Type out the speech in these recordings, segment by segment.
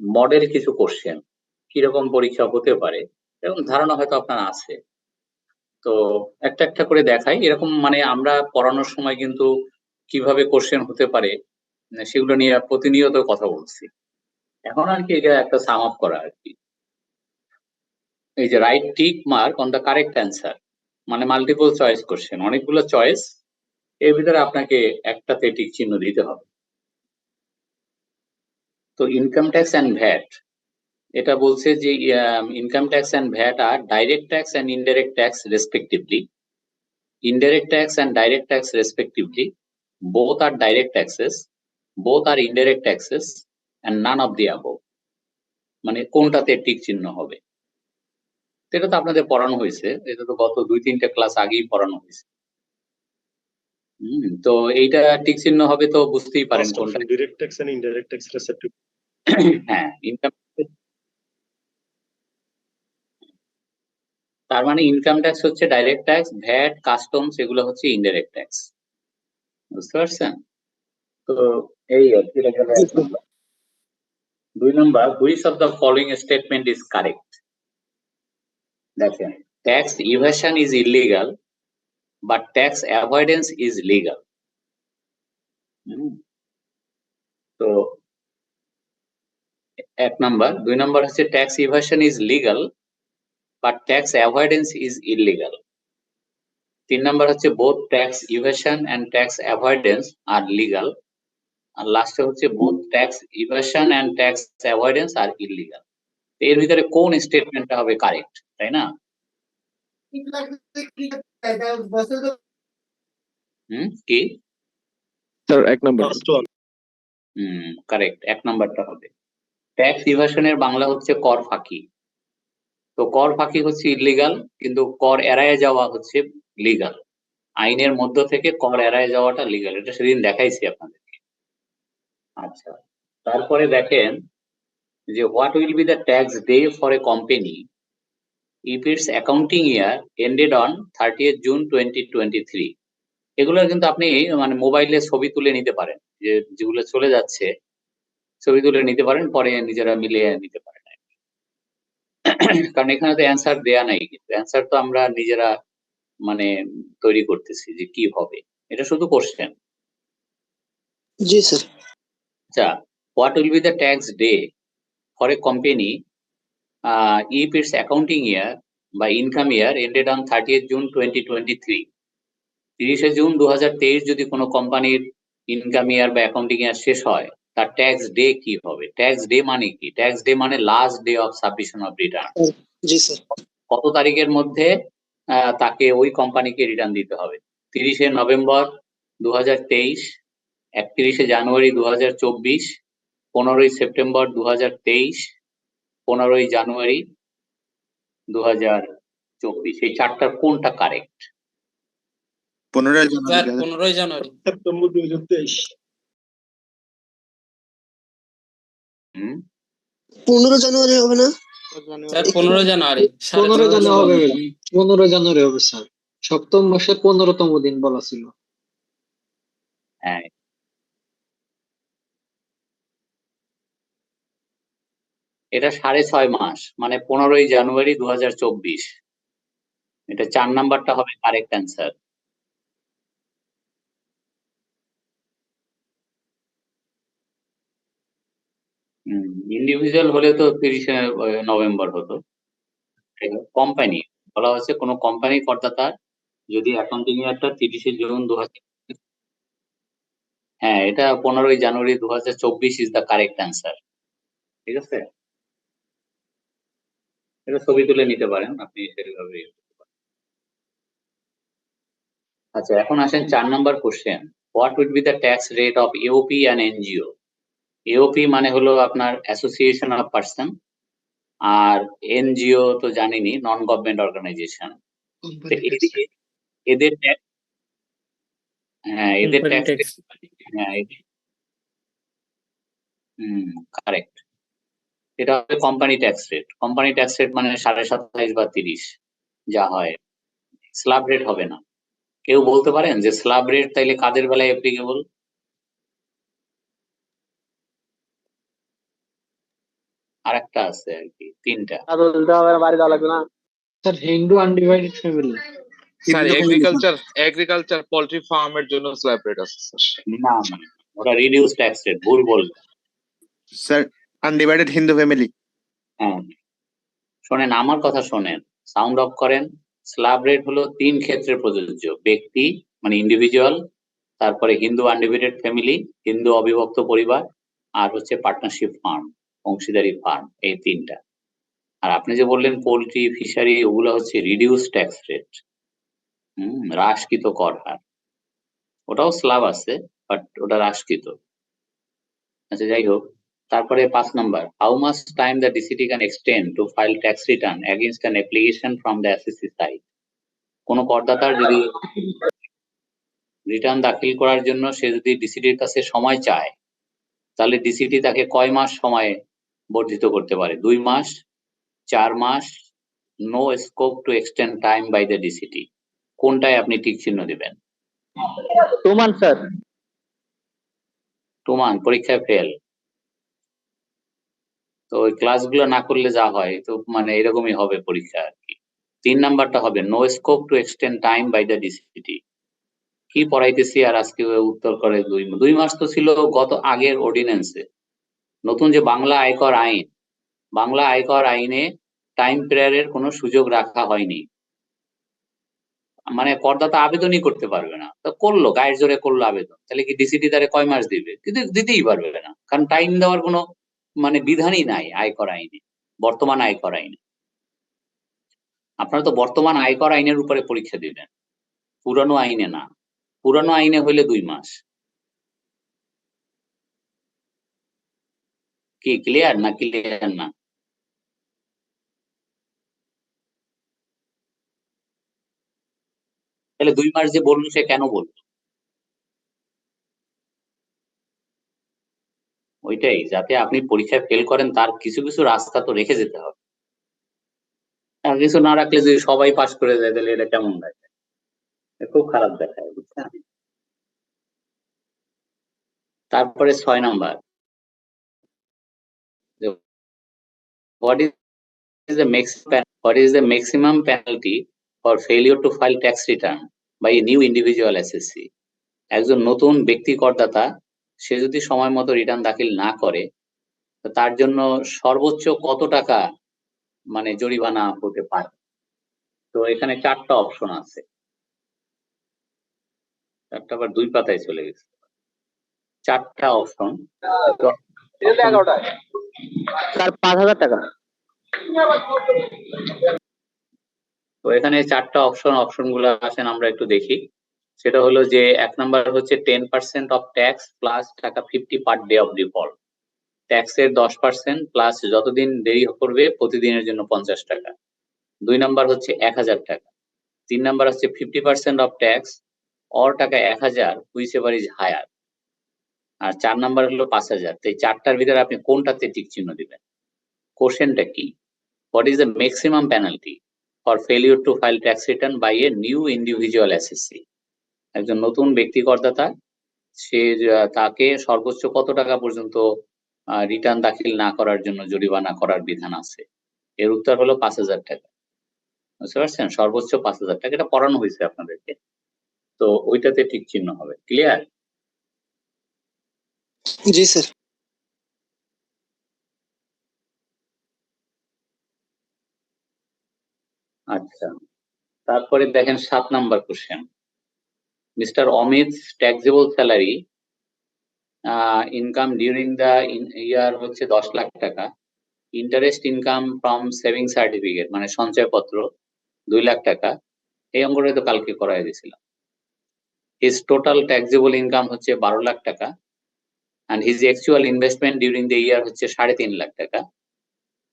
Model কিছু question কিরকম পরীক্ষা হতে পারে এরকম ধারণা হয়তো আপনার আছে। তো একটা একটা করে দেখাই, এরকম মানে আমরা পড়ানোর সময় কিন্তু কিভাবে কোশ্চেন হতে পারে সেগুলো নিয়ে প্রতিনিয়ত কথা বলছি। এখন আর কি এটা একটা সাম আপ করা আর কি। এই যে right tick mark on the correct answer, মানে মাল্টিপল চয়েস কোশ্চেন, অনেকগুলো চয়েস, এর ভিতরে আপনাকে একটাতে টিক চিহ্ন দিতে হবে। তো ইনকাম ট্যাক্স অ্যান্ড ভ্যাট, এটা বলছে যে income tax and VAT are direct tax and indirect tax respectively, indirect tax and direct tax respectively, both are direct taxes, both are indirect taxes, and none of the above, মানে কোনটাতে tick চিহ্ন হবে। এটা তো আপনাদের পড়ানো হয়েছে, এটা তো গত 2-3টে ক্লাস আগেই পড়ানো হয়েছে। তো এইটা টিক চিহ্ন হবে তো বুঝতেই পারেন কোনটা। direct tax and indirect tax respectively। হ্যাঁ, ইনকাম, তার মানে ইনকাম ট্যাক্স হচ্ছে ডাইরেক্ট ট্যাক্স, ভ্যাট, কাস্টমস এগুলো হচ্ছে ইনডাইরেক্ট ট্যাক্স, বুঝতে পারছেন? তো এই আর কি। 2 number, which of the following statement is correct? দেখেন, tax evasion is illegal but tax avoidance is legal. তো 1 নম্বর। 2 নম্বর হচ্ছে tax evasion is legal but tax avoidance is illegal. 3 number হচ্ছে both tax evasion and tax avoidance are legal. আর লাস্টে হচ্ছে both tax evasion and tax avoidance are illegal. এর ভিতরে কোন স্টেটমেন্টটা হবে কারেক্ট, তাই না? কি স্যার 1 নম্বর। কারেক্ট, 1 নম্বরটা হবে। ট্যাক্স ইভাশনের বাংলা হচ্ছে কর ফাঁকি। তো কর ফাঁকি হচ্ছে ইলিগাল, কিন্তু কর এড়ায় যাওয়া হচ্ছে লিগাল। আইনের মধ্য থেকে কর এড়ায় যাওয়াটা লিগাল, এটা সেদিন দেখাইছি আপনাদেরকে। আচ্ছা, তারপরে দেখেন যে what will be the tax day for a company if it's accounting year ended on 30th June 2023। এগুলো কিন্তু আপনি মানে মোবাইলে ছবি তুলে নিতে পারেন, যে যেগুলো চলে যাচ্ছে ছবি তুলে নিতে পারেন, পরে নিজেরা মিলিয়ে নিতে পারেন। কারণ এখানে তো অ্যান্সার দেয়া নাই, কিন্তু অ্যান্সার তো আমরা নিজেরা মানে তৈরি করতেছি যে কি হবে, এটা শুধু কোশ্চেন। জি স্যার। আচ্ছা, what will be the tax day for a company if it's accounting year বা income year ended on 30th June 2023। 30শে জুন 2023 যদি কোনো কোম্পানির ইনকাম ইয়ার বা অ্যাকাউন্টিং ইয়ার শেষ হয়, তার ট্যাক্স ডে কি হবে? ট্যাক্স ডে মানে কি? ট্যাক্স ডে মানে last day of submission of return. G sir. কত তারিখের মধ্যে তাকে ওই কোম্পানিকে রিটার্ন দিতে হবে? 30শে নভেম্বর 2023, 31শে জানুয়ারি 2024, 15ই সেপ্টেম্বর 2023, 15ই জানুয়ারি 2024। এই চারটার কোনটা কারেক্ট? 15 জানুয়ারি। 15 জানুয়ারি। সেপ্টেম্বর 2023। 15 জানুয়ারি হবে না স্যার? 15 জানুয়ারি। 15 জানুয়ারি হবে। 15 জানুয়ারি হবে স্যার। সপ্তম মাসের 15তম দিন বলা ছিল। হ্যাঁ, এটা 6.5 মাস, মানে 15ই জানুয়ারি 2024। এটা 4 নাম্বারটা হবে কারেক্ট অ্যান্সার। ইন্ডিভিজুয়াল হলে তো 30শে নভেম্বর হতো। কোম্পানি বলা হচ্ছে কোন কোম্পানি করদাতার যদি অ্যাকাউন্টিং ইয়ারটা 30শে জুন 2000, হ্যাঁ এটা 15ই জানুয়ারি 2024 ইজ দ্য কারেক্ট অ্যান্সার। ঠিক আছে, এটা ছবি তুলে নিতে পারেন আপনি সেভাবে। আচ্ছা, এখন আসেন 4 number question. What would be the tax rate of AOP and NGO? AOP মানে হলো আপনার অ্যাসোসিয়েশন অফ পার্সন, আর এনজিও তো জানেনই, নন গভর্নমেন্ট অর্গানাইজেশন। এদের ট্যাক্স, হ্যাঁ এদের ট্যাক্স, হ্যাঁ কারেক্ট। এটা হবে company tax rate. Company tax rate মানে 27.5 বা 30 যা হয়, স্ল্যাব রেট হবে না। কেউ বলতে পারেন যে স্ল্যাব রেট তাইলে কাদের বেলায় অ্যাপ্লিকেবল? আর একটা আছে আর কি, তিনটা। Sir Hindu undivided family. Sir Hindu family, agriculture poultry ফার্মের জন্য স্ল্যাব রেট আছে স্যার। না না, ওটা রিডিউস ট্যাক্স রেট, ভুল বলবে। sir, undivided Hindu family. হ্যাঁ, শোনেন আমার কথা শোনেন, সাউন্ড অফ করেন। স্ল্যাব রেট হলো 3 ক্ষেত্রে প্রযোজ্য: ব্যক্তি মানে ইন্ডিভিজুয়াল, তারপরে হিন্দু আনডিভাইডেড ফ্যামিলি, হিন্দু অবিভক্ত পরিবার, আর হচ্ছে পার্টনারশিপ ফার্ম, অংশীদারি ফার্ম, এই 3টা। আর আপনি যে বললেন পোল্ট্রি, ফিশারি, ওগুলো হচ্ছে রিডিউস ট্যাক্স রেট, হ্রাসকৃত কর হার। ওটাও স্ল্যাব আছে, বাট ওটা হ্রাসকৃত। আচ্ছা, যাই হোক। তারপরে 5 number, how much time the ডিসিটি can extend two file tax return against an application from the SSC side. কোন করদাতার যদি রিটার্ন দাখিল করার জন্য সে যদি ডিসিটির কাছে সময় চায়, তাহলে ডিসিটি তাকে কয় মাস সময় বর্ধিত করতে পারে? 2 মাস, 4 মাস, no scope to extend time by the DCT. কোনটায় আপনি টিক চিহ্ন দিবেন? 2 মান্থ স্যার। 2 মান্থ, পরীক্ষায় ফেল। তো ওই ক্লাসগুলো না করলে যা হয়, তো মানে এরকমই হবে পরীক্ষা আর কি। 3 নাম্বারটা হবে no scope to extend time by the DCT. কি পড়াইতেছি আর আজকে উত্তর করে 2 মাস তো ছিল গত আগের অর্ডিন্যান্সে। নতুন যে বাংলা আয়কর আইন, বাংলা আয়কর আইনে টাইম পিরিয়ডের কোনো সুযোগ রাখা হয়নি। মানে করদাতা আবেদনই করতে পারবে না, তো করলো গায়ের জোরে করলো আবেদন, তাহলে কি ডিসিটি তারে কয় মাস দিবে? কিন্তু দিতেই পারবে না, কারণ টাইম দেওয়ার কোনো মানে বিধানই নাই আয়কর আইনে, বর্তমান আয়কর আইনে। আপনারা তো বর্তমান আয়কর আইনের উপরে পরীক্ষা দিবেন, পুরানো আইনে না। পুরানো আইনে হইলে 2 মাস। কি ক্লিয়ার না ক্লিয়ার না? তাহলে 2 মাস যে বললো সে কেন বললো? ওইটাই, যাতে আপনি পরীক্ষায় ফেল করেন তার কিছু কিছু রাস্তা তো রেখে যেতে হবে। আর কিছু না রাখলে যদি সবাই পাস করে যায়, তাহলে এটা কেমন দেখায়? খুব খারাপ দেখায়, বুঝছেন? তারপরে 6 number, what is the maximum penalty for failure to file tax return by a new individual SSC? একজন নতুন ব্যক্তি করদাতা সে যদি সময় মতো রিটার্ন দাখিল না করে, তো তার জন্য সর্বোচ্চ কত টাকা মানে জরিমানা হতে পারে? তো এখানে 4টা অপশন আছে। 4টা আবার 2 পাতায় চলে গেছে। 4টা অপশন। স্যার 5,000 টাকা। তো এখানে 4টা অপশনগুলো আসেন আমরা একটু দেখি। সেটা হলো যে 1 নাম্বার হচ্ছে 10% অফ ট্যাক্স প্লাস টাকা 50 পার ডে অফ ডিফল্ট। ট্যাক্সের 10% প্লাস যতদিন দেরি করবে প্রতিদিনের জন্য 50 টাকা। 2 নাম্বার হচ্ছে 1000 টাকা। 3 নাম্বার হচ্ছে 50% অফ ট্যাক্স অর টাকা 1000 হুইচএভার ইজ হায়ার। আর 4 নাম্বার হলো 5000। তো এই 4টার ভিতরে আপনি কোনটাতে টিক চিহ্ন দিবেন? কোশ্চেনটা কি? What is the maximum penalty for failure to file tax return by a new individual assessee? একজন নতুন ব্যক্তি করদাতা, সে তাকে সর্বোচ্চ কত টাকা পর্যন্ত রিটার্ন দাখিল না করার জন্য জরিমানা করার বিধান আছে? এর উত্তর হলো 5000 টাকা। বুঝতে পারছেন? সর্বোচ্চ 5000 টাকা। এটা পড়ানো হয়েছে আপনাদেরকে, তো ওইটাতে ঠিক চিহ্ন হবে। ক্লিয়ার? জি স্যার। আচ্ছা, তারপরে দেখেন 7 number question. Mister Amit taxable salary income during the year হচ্ছে 10 লাখ টাকা। Interest income from saving certificate মানে সঞ্চয়পত্র 2 লাখ টাকা। এই অঙ্কটা তো কালকে করাই দিয়েছিলাম। হিজ টোটাল ট্যাক্সেবল ইনকাম হচ্ছে 12 লাখ টাকা and his actual investment during the year হচ্ছে 3.5 লাখ টাকা।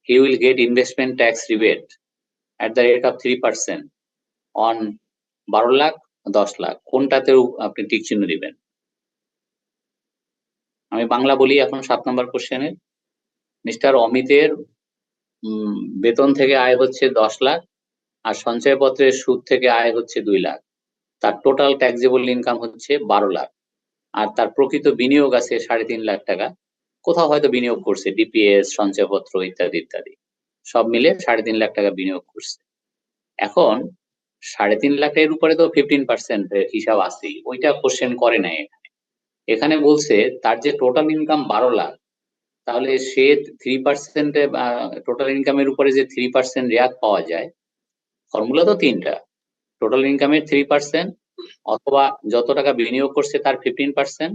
He will get investment tax rebate at the rate of 3% on 12 lakh 10 lakh. কোনটাতেও আপনি টিক চিহ্ন দিবেন? আমি বাংলা বলি এখন 7 নম্বর কোশ্চেনের। মিস্টার অমিতের বেতন থেকে আয় হচ্ছে 10 লাখ আর সঞ্চয়পত্রের সুদ থেকে আয় হচ্ছে 2 লাখ। তার টোটাল ট্যাক্সেবল ইনকাম হচ্ছে 12 লাখ আর তার প্রকৃত বিনিয়োগ আছে 3.5 লাখ টাকা। কোথাও হয়তো বিনিয়োগ করছে, ডিপিএস, সঞ্চয়পত্র ইত্যাদি ইত্যাদি, সব মিলে 3.5 লাখ টাকা বিনিয়োগ করছে। এখন 3.5 লাখ এর উপরে তো 15% হিসাব আছেই, ওইটা কোশ্চেন করে নাই এখানে। এখানে বলছে তার যে টোটাল ইনকাম 12 লাখ, তাহলে সে 3% টোটাল ইনকামের উপরে যে 3% রেয়াত পাওয়া যায়, ফর্মুলা তো তিনটা, টোটাল ইনকামের 3%, অথবা যত টাকা বিনিয়োগ করছে তার 15%,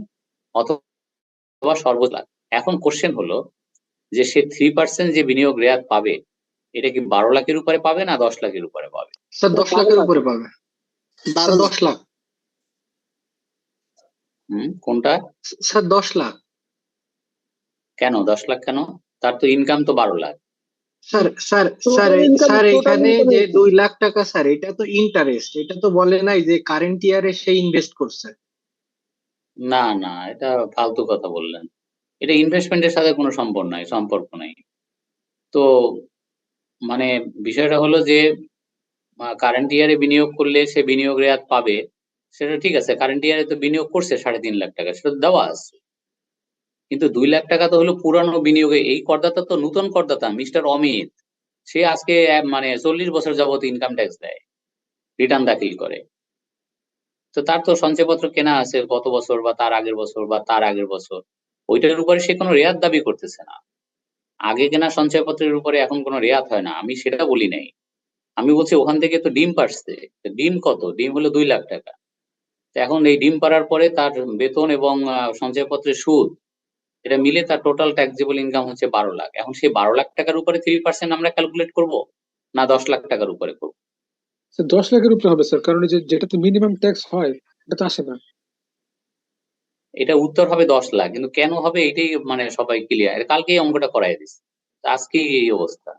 অথবা সর্বোচ্চ লাখ। এখন কোশ্চেন হলো যে সে 3% যে বিনিয়োগ রেয়াত পাবে, এটা কি 12 লাখের উপরে পাবে না 10 লাখের উপরে পাবে? স্যার 10 লাখের উপরে পাবে। স্যার 10 লাখ। কোনটা? স্যার 10 লাখ। কেন 10 লাখ কেন? তার তো ইনকাম তো 12 lakh. Sir sir sir sir এখানে যে 2 লাখ টাকা স্যার, এটা তো ইন্টারেস্ট, এটা তো বলে নাই যে কারেন্ট ইয়ারে সে ইনভেস্ট করছে। না না, এটা ফালতু কথা বললেন। এটা ইনভেস্টমেন্টের সাথে কোনো সম্পর্ক নাই। তো মানে বিষয়টা হলো যে কারেন্ট ইয়ারে বিনিয়োগ করলে সে বিনিয়োগ রেয়াত পাবে, সেটা ঠিক আছে। কারেন্ট ইয়ারে তো বিনিয়োগ করছে 3.5 লাখ টাকা, সেটা তো দেওয়া আছে। কিন্তু 2 লাখ টাকা তো হলো পুরানো বিনিয়োগে। এই করদাতা তো নতুন করদাতা, মিস্টার অমিত। সে আজকে মানে 40 বছর যাবত ইনকাম ট্যাক্স দেয়, রিটার্ন দাখিল করে। তো তার তো সঞ্চয়পত্র কেনা আছে গত বছর বা তার আগের বছর বা তার আগের বছর, ওইটার উপরে সে কোনো রেয়াত দাবি করতেছে না। আগে কেনা সঞ্চয়পত্রের উপরে এখন কোনো রেয়াত হয় না, আমি সেটা বলি নাই। আমি বলছি ওখান থেকে তো ডিম পাড়ছে। তো ডিম কত? ডিম হলো 2 লাখ টাকা। তো এখন এই ডিম পাড়ার পরে তার বেতন এবং সঞ্চয়পত্রের সুদ, এটা মিলে তার টোটাল ট্যাক্সেবল ইনকাম হচ্ছে 12 লাখ। এখন সেই 12 লাখ টাকার উপরে 3% আমরা ক্যালকুলেট করব, না 10 লাখ টাকার উপরে করব? 10 লাখের উপরে হবে স্যার, কারণ এই যে যেটাতে মিনিমাম ট্যাক্স হয় এটা তো আসে না। এটা উত্তর হবে 10 লাখ, কিন্তু কেন হবে এটাই মানে সবাই ক্লিয়ার। কালকেই অঙ্কটা করাই দিচ্ছে, আজকে এই অবস্থা।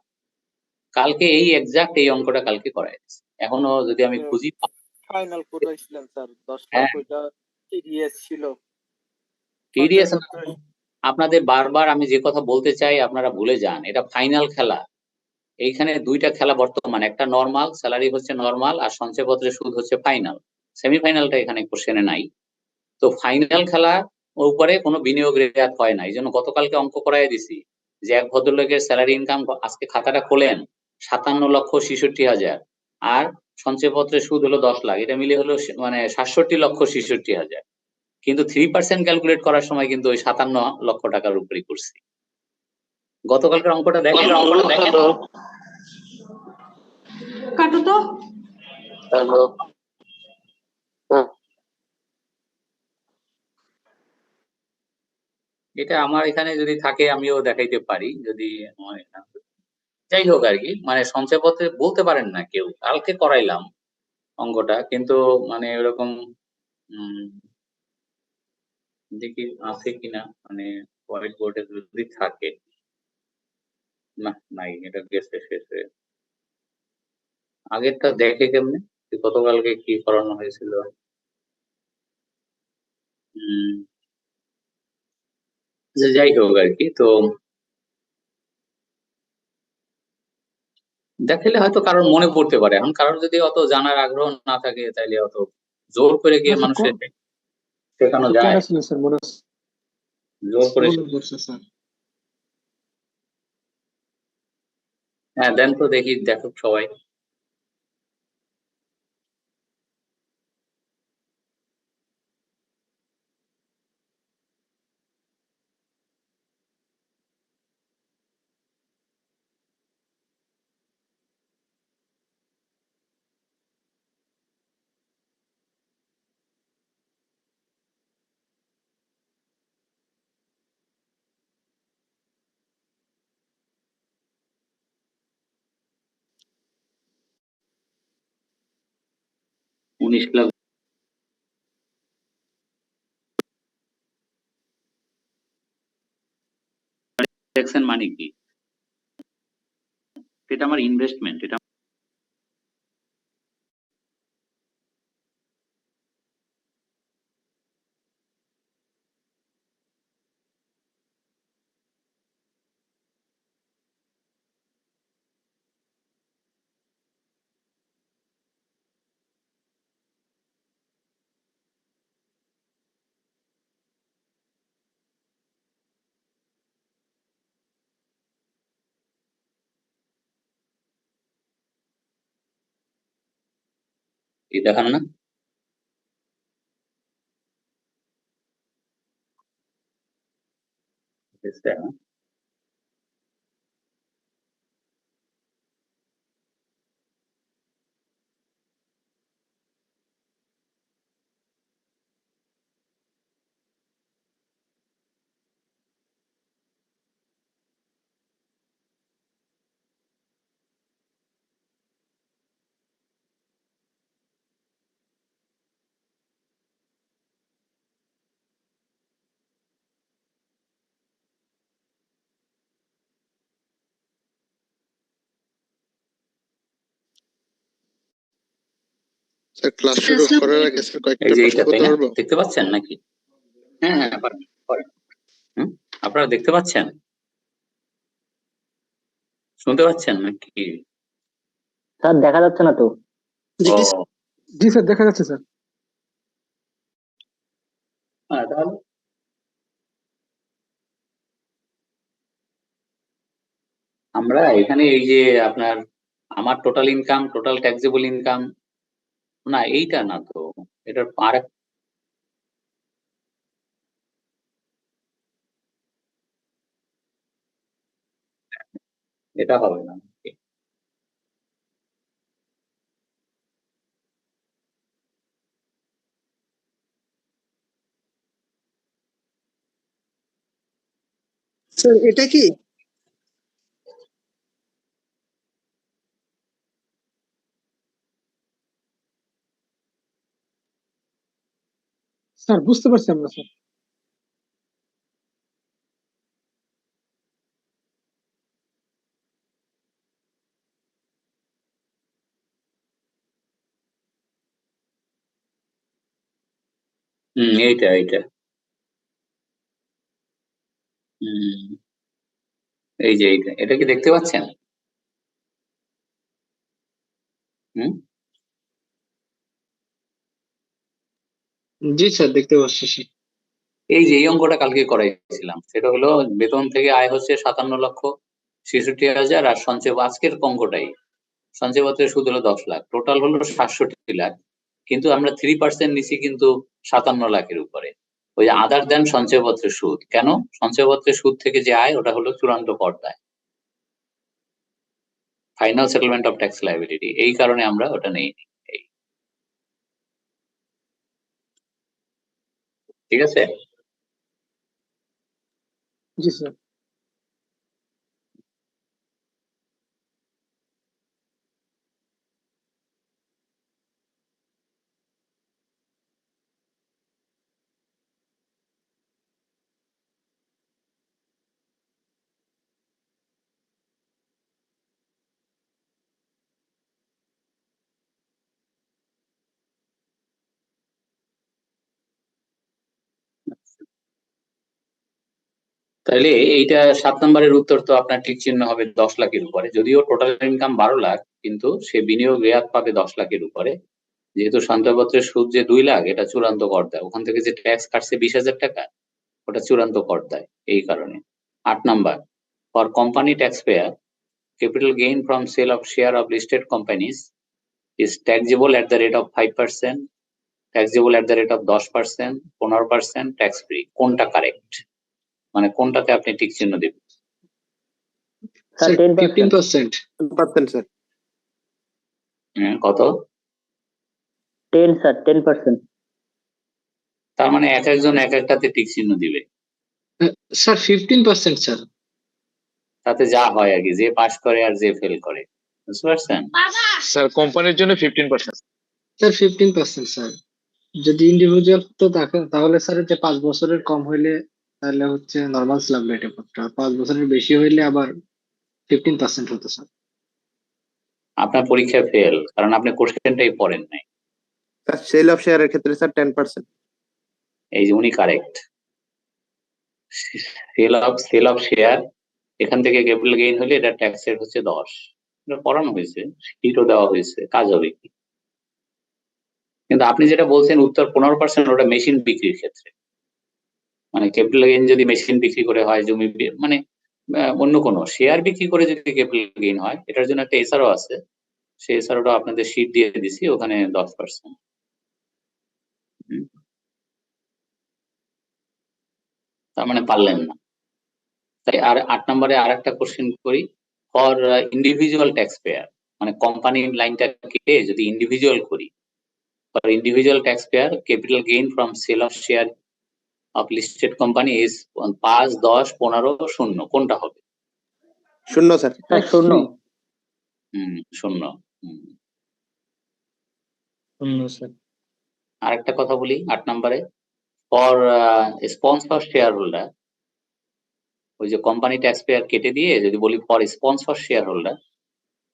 কালকে এই এক্সাক্ট এই অঙ্কটা কালকে করাই দিচ্ছে, এখনো যদি আমি খুঁজি। ফাইনাল করেছিলেন স্যার 10 হ্যাঁ। লাখ, ওইটা টিডিএস ছিল। টিডিএস আপনাদের বারবার আমি যে কথা বলতে চাই আপনারা ভুলে যান, এটা ফাইনাল খেলা। এইখানে দুইটা খেলা বর্তমান, একটা নরমাল, স্যালারি হচ্ছে নরমাল, আর সঞ্চয়পত্রের সুদ হচ্ছে ফাইনাল। সেমিফাইনালটা এখানে কোশ্চেনে নাই। তো ফাইনাল খেলা উপরে কোনো বিনিয়োগ রেয়াত হয় না। এই জন্য গতকালকে অঙ্ক করাই দিছি যে এক ভদ্রলোকের স্যালারি ইনকাম, আজকে খাতাটা খোলেন, 57,66,000, আর সঞ্চয়পত্রের সুদ হলো 10 লাখ, এটা মিলে হলো মানে 67,66,000। কিন্তু 3% ক্যালকুলেট করার সময় কিন্তু ওই 57 লক্ষ টাকার উপরেই করছি। গতকালকের অঙ্কটা দেখেন। কাটো তো। এটা আমার এখানে যদি থাকে আমিও দেখাইতে পারি, যদি আমার এখানে। যাই হোক আর কি, মানে সঞ্চয়পত্রে বলতে পারেন না কেউ, কালকে করাইলাম অঙ্কটা, কিন্তু মানে এরকম দেখি আছে কিনা, মানে হোয়াইট বোর্ডে যদি থাকে। না, নাই, এটা গেছে শেষে। আগেরটা দেখে কেমনে যে গতকালকে কি করানো হয়েছিল? যাই হোক আর কি, তো দেখালে হয়তো কারোর মনে পড়তে পারে। এখন কারোর যদি অত জানার আগ্রহ না থাকে, তাইলে অত জোর করে গিয়ে মানুষের শেখানো যায়? কেন ছিলেন স্যার, মনে আছে? জোর করে মনে পড়ছে স্যার। হ্যাঁ দেন তো দেখি, দেখো সবাই। উনিশ লাখ দেখছেন মানে কি? এটা আমার ইনভেস্টমেন্ট, এটা এই দেখান না? স্যার ক্লাস শুরু করার আগে স্যার কয়েকটা এই যে প্রশ্ন এইটা, তাই করতে না? পারবো? দেখতে পাচ্ছেন নাকি? হ্যাঁ হ্যাঁ, পারেন পারেন। আপনারা দেখতে পাচ্ছেন, শুনতে পাচ্ছেন নাকি? স্যার দেখা যাচ্ছে না তো। ও, জি স্যার, দেখা যাচ্ছে স্যার। হ্যাঁ তাহলে আমরা এখানে এই যে আপনার আমার total income, total taxable income, না এইটা না তো, এটার আর এটা হবে না। স্যার এটা কি? স্যার বুঝতে পারছি আমরা স্যার। এইটা এইটা হুম, এই যে এইটা, এটা কি দেখতে পাচ্ছেন? হুম, জি স্যার, দেখতে পাচ্ছি স্যার। এই যে এই অঙ্কটা কালকে করাইছিলাম, সেটা হলো বেতন থেকে আয় হচ্ছে 57,66,000 আর সঞ্চয় আজকের অঙ্কটাই সঞ্চয়পত্রের সুদ হলো 10 লাখ, টোটাল হলো 67 লাখ, কিন্তু আমরা 3% নিছি কিন্তু 57 লাখের উপরে। ওই আদার দেন সঞ্চয়পত্রের সুদ, কেন? সঞ্চয়পত্রের সুদ থেকে যে আয় ওটা হলো চূড়ান্ত কর দায়, final settlement of tax liability, এই কারণে আমরা ওটা নেইনি। এই ঠিক আছে। জি স্যার। তাহলে এইটা 7 নম্বরের উত্তর তো আপনার ঠিক চিহ্ন হবে 10 লাখের উপরে, যদিও টোটাল ইনকাম 12 লাখ, কিন্তু সে বিনিয়োগ রেয়াত পাবে 10 লাখের উপরে, যেহেতু সঞ্চয়পত্রের সুদ যে 2 লাখ, এটা চূড়ান্ত কর দেয়, ওখান থেকে যে ট্যাক্স কাটছে 20,000 টাকা, ওটা চূড়ান্ত কর দেয়, এই কারণে। 8 number, for company tax payer, capital gain from sale of share of listed companies is taxable at the rate of 5%, taxable at the rate of 10%, 15%, tax free। কোনটা কারেক্ট, মানে কোনটাতে আপনি টিক চিহ্ন দিবেন? স্যার 15%। 10% স্যার। কত? 10 sir 10%। তার মানে এক একজন এক একটাতে টিক চিহ্ন দিবে, স্যার 15% স্যার। তাতে যা হয় আর কি, যে পাস করে আর যে ফেল করে, বুঝতে পারছেন? স্যার কোম্পানির জন্য 15%। Sir 15% sir. যদি ইন্ডিভিজুয়াল তো তাহলে স্যার যে 5 বছরের কম হইলে তাহলে হচ্ছে নর্মাল স্ল্যাব রেটে পড়তো, আর 5 বছরের বেশি হইলে আবার 15% হতো স্যার। আপনার পরীক্ষায় ফেল, কারণ আপনি কোশ্চেনটাই পড়েন নাই। স্যার সেল অফ শেয়ারের ক্ষেত্রে স্যার 10%। এই যে উনি কারেক্ট, সেল অফ শেয়ার, এখান থেকে ক্যাপিটাল গেইন হলে এটা ট্যাক্সের হচ্ছে 10, এটা পড়ানো হয়েছে, শিটও দেওয়া হয়েছে, কাজ হবে কি। কিন্তু আপনি যেটা বলছেন উত্তর 15%, ওটা মেশিন বিক্রির ক্ষেত্রে, মানে ক্যাপিটাল গেইন যদি মেশিন বিক্রি করে হয়, জমি মানে অন্য কোনো শেয়ার বিক্রি করে যদি ক্যাপিটাল গেইন হয়, এটার জন্য একটা এসআরও আছে, সেই এসআরওটা আপনাদের শীট দিয়ে দিছি, ওখানে 10%। তার মানে পারলেন না। তাই আর 8 নম্বরে আর একটা কোশ্চেন করি, ফর ইন্ডিভিজুয়াল ট্যাক্স পেয়ার, মানে কোম্পানির লাইনটা কেটে যদি ইন্ডিভিজুয়াল করি, for individual tax payer capital gain from sale of share of listed company is 5, 10, 15, 0, কোনটা হবে? 0 স্যার। স্যার শূন্য। 0। শূন্য স্যার। আরেকটা কথা বলি 8 নম্বরে, ফর স্পন্সর শেয়ার হোল্ডার, ওই যে কোম্পানি ট্যাক্স পেয়ার কেটে দিয়ে যদি বলি ফর স্পন্সর শেয়ার হোল্ডার,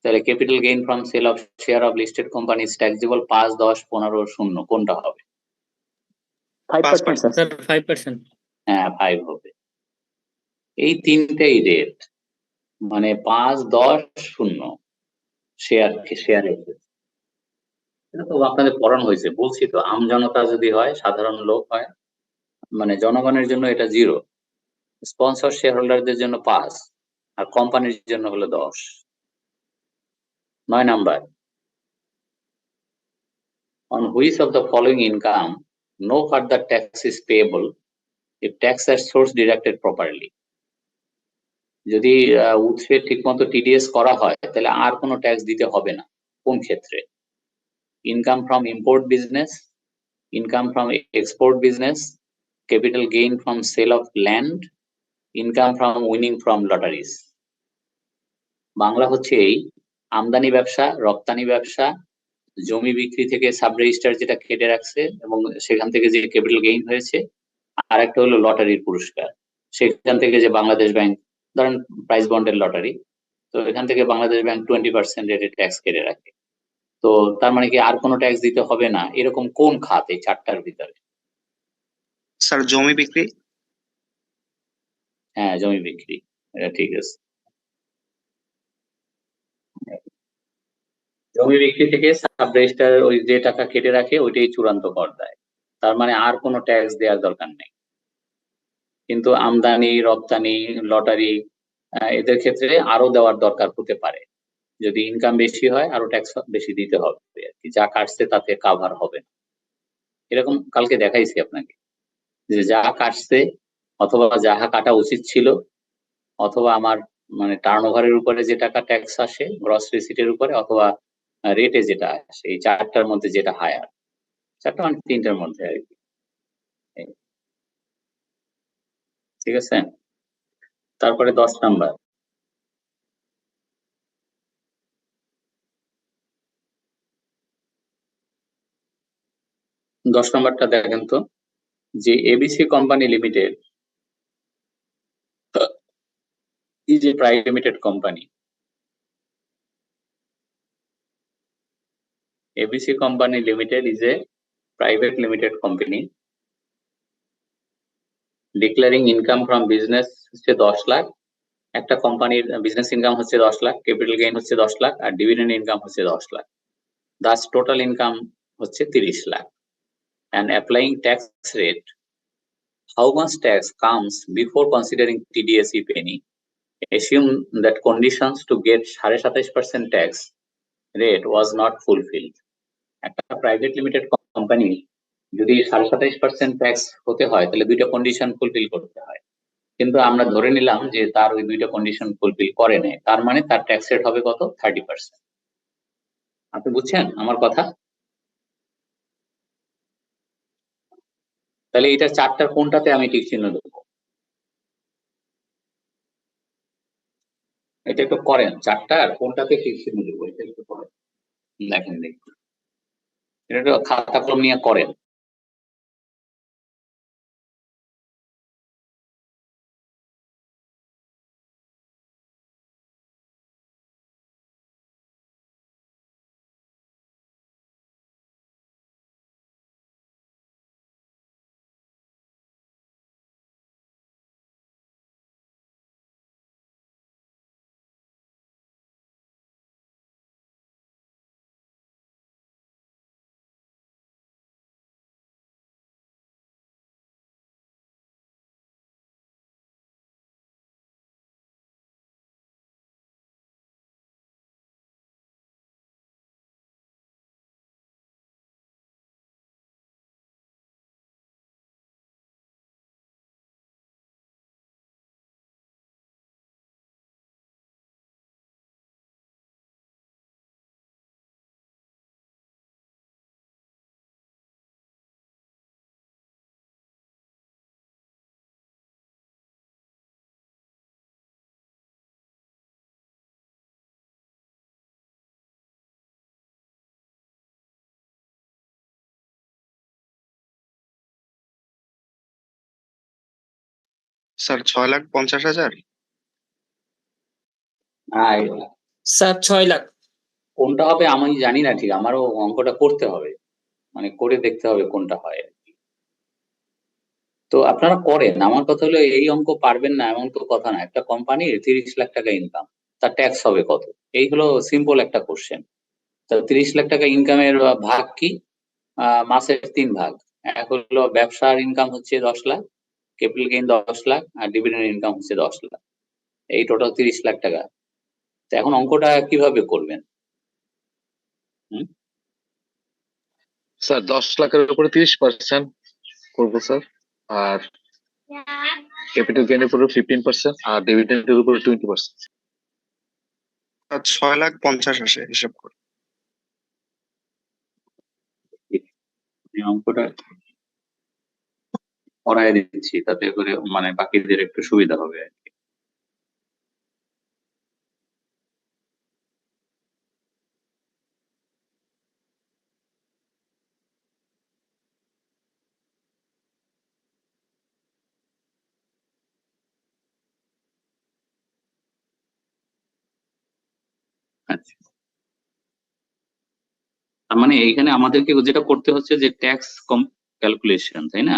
তাহলে capital gain from sale of share of listed company is taxable 5, 10, 15, 0, কোনটা হবে? 5% স্যার। 5%। হ্যাঁ 5 হবে। এই তিনটেই রেট, মানে 5, 10, 0 শেয়ারের ক্ষেত্রে। এটা তো আপনাদের পড়ানো হয়েছে, বলছি তো, আমজনতা যদি হয়, সাধারণ লোক হয়, মানে জনগণের জন্য এটা 0, স্পন্সর শেয়ার হোল্ডারদের জন্য 5, আর কোম্পানির জন্য হলো 10। 9 number, on which of the following income no further tax is payable if tax at source deducted properly? যদি উৎসে ঠিকমতো টিডিএস করা হয় তাহলে আর কোনো ট্যাক্স দিতে হবে না। কোন ক্ষেত্রে? Income from import business, income from export business, capital gain from sale of land, income from winning from lotteries. Bangla হচ্ছে এই, আমদানি ব্যবসা, রপ্তানি ব্যবসা, জমি বিক্রি থেকে সাব রেজিস্টার যেটা কেটে রাখছে এবং সেখান থেকে যে ক্যাপিটাল গেইন হয়েছে, আর একটা হলো লটারির পুরস্কার, সেখান থেকে যে বাংলাদেশ ব্যাংক, ধরেন প্রাইস বন্ডের লটারি, তো এখান থেকে বাংলাদেশ ব্যাংক 20% রেটে ট্যাক্স কেটে রাখে। তো তার মানে কি আর কোনো ট্যাক্স দিতে হবে না, এরকম কোন খাত এই 4টার ভিতরে? স্যার জমি বিক্রি। হ্যাঁ জমি বিক্রি, এটা ঠিক আছে। জমি বিক্রি থেকে সাব রেজিস্টার ওই যে টাকা কেটে রাখে ওইটাই চূড়ান্ত কর দেয়, তার মানে আর কোনো ট্যাক্স দেওয়ার দরকার নেই। কিন্তু আমদানি, রপ্তানি, লটারি এদের ক্ষেত্রে আরো দেওয়ার দরকার হতে পারে, যদি ইনকাম বেশি হয় আরো ট্যাক্স বেশি দিতে হবে আর কি, যা কাটছে তাতে কাভার হবে না। এরকম কালকে দেখাইছি আপনাকে, যে যা কাটছে অথবা যাহা কাটা উচিত ছিল, অথবা আমার মানে টার্নওভারের উপরে যে টাকা ট্যাক্স আসে গ্রস রিসিটের উপরে, অথবা রেটে যেটা আসে, এই 4টার মধ্যে যেটা হায়ার, 4টা মানে 3টার মধ্যে আর কি। ঠিক আছে। তারপরে 10 নাম্বার, নাম্বারটা দেখেন তো, যে ABC company limited is a private limited company. ABC Company Limited is a private limited company. Declaring income from business হচ্ছে 10 লাখ, একটা কোম্পানির বিজনেস ইনকাম হচ্ছে 10 লাখ, ক্যাপিটাল গেইন হচ্ছে 10 লাখ, আর ডিভিডেন্ড ইনকাম হচ্ছে 10 লাখ, দাস টোটাল ইনকাম হচ্ছে 30 lakh. and applying tax rate, how much tax comes before considering TDS if any? Assume that conditions to get 27.5% tax rate was not fulfilled. একটা private limited company যদি 27.5% tax হতে হয় তাহলে 2টা condition fulfil করতে হয়, কিন্তু আমরা ধরে নিলাম যে তার ওই 2টা কন্ডিশন ফুলফিল করে নেয়, তার মানে তার ট্যাক্স রেট হবে কত? 30%। আপনি বুঝছেন আমার কথা? তাহলে এটা 4টার কোনটাতে আমি টিক চিহ্ন দেবো? এটা একটু করেন, 4টার কোনটাতে টিক চিহ্ন দেবো এটা একটু করেন, দেখেন দেখুন, এটা একটু খাতা কলম নিয়ে করেন। স্যার 6,50,000। আর স্যার 6 লাখ। কোনটা হবে আমি জানি না, ঠিক আমারও অঙ্কটা করতে হবে, মানে করে দেখতে হবে কোনটা হয়। তো আপনারা করেন, আমার কথা হলো এই অঙ্ক পারবেন না এমন তো কথা না। একটা কোম্পানির 30 লাখ টাকা ইনকাম, তার ট্যাক্স হবে কত? এই হলো সিম্পল একটা কোশ্চেন। তো 30 লাখ টাকা ইনকামের ভাগ কি? মাসের 3 ভাগ। এক হলো ব্যবসার ইনকাম হচ্ছে 10 লাখ, ক্যাপিটাল গেইন 10 লাখ, আর ডিভিডেন্ড ইনকাম হচ্ছে 10 লাখ। এই টোটাল 30 লাখ টাকা। তো এখন অঙ্কটা কিভাবে করবেন? হুম? স্যার 10 লাখের উপরে 30% করবো স্যার, আর ক্যাপিটাল গেইনের উপরে 15%, আর ডিভিডেন্ডের উপরে 20%। আর 6,50,000 আসে হিসাব করে। এই অঙ্কটা করায় দিচ্ছি, তাতে করে মানে বাকিদের একটু সুবিধা হবে আর কি। আচ্ছা, তার মানে এইখানে আমাদেরকে যেটা করতে হচ্ছে যে ট্যাক্স কম ক্যালকুলেশন, তাই না?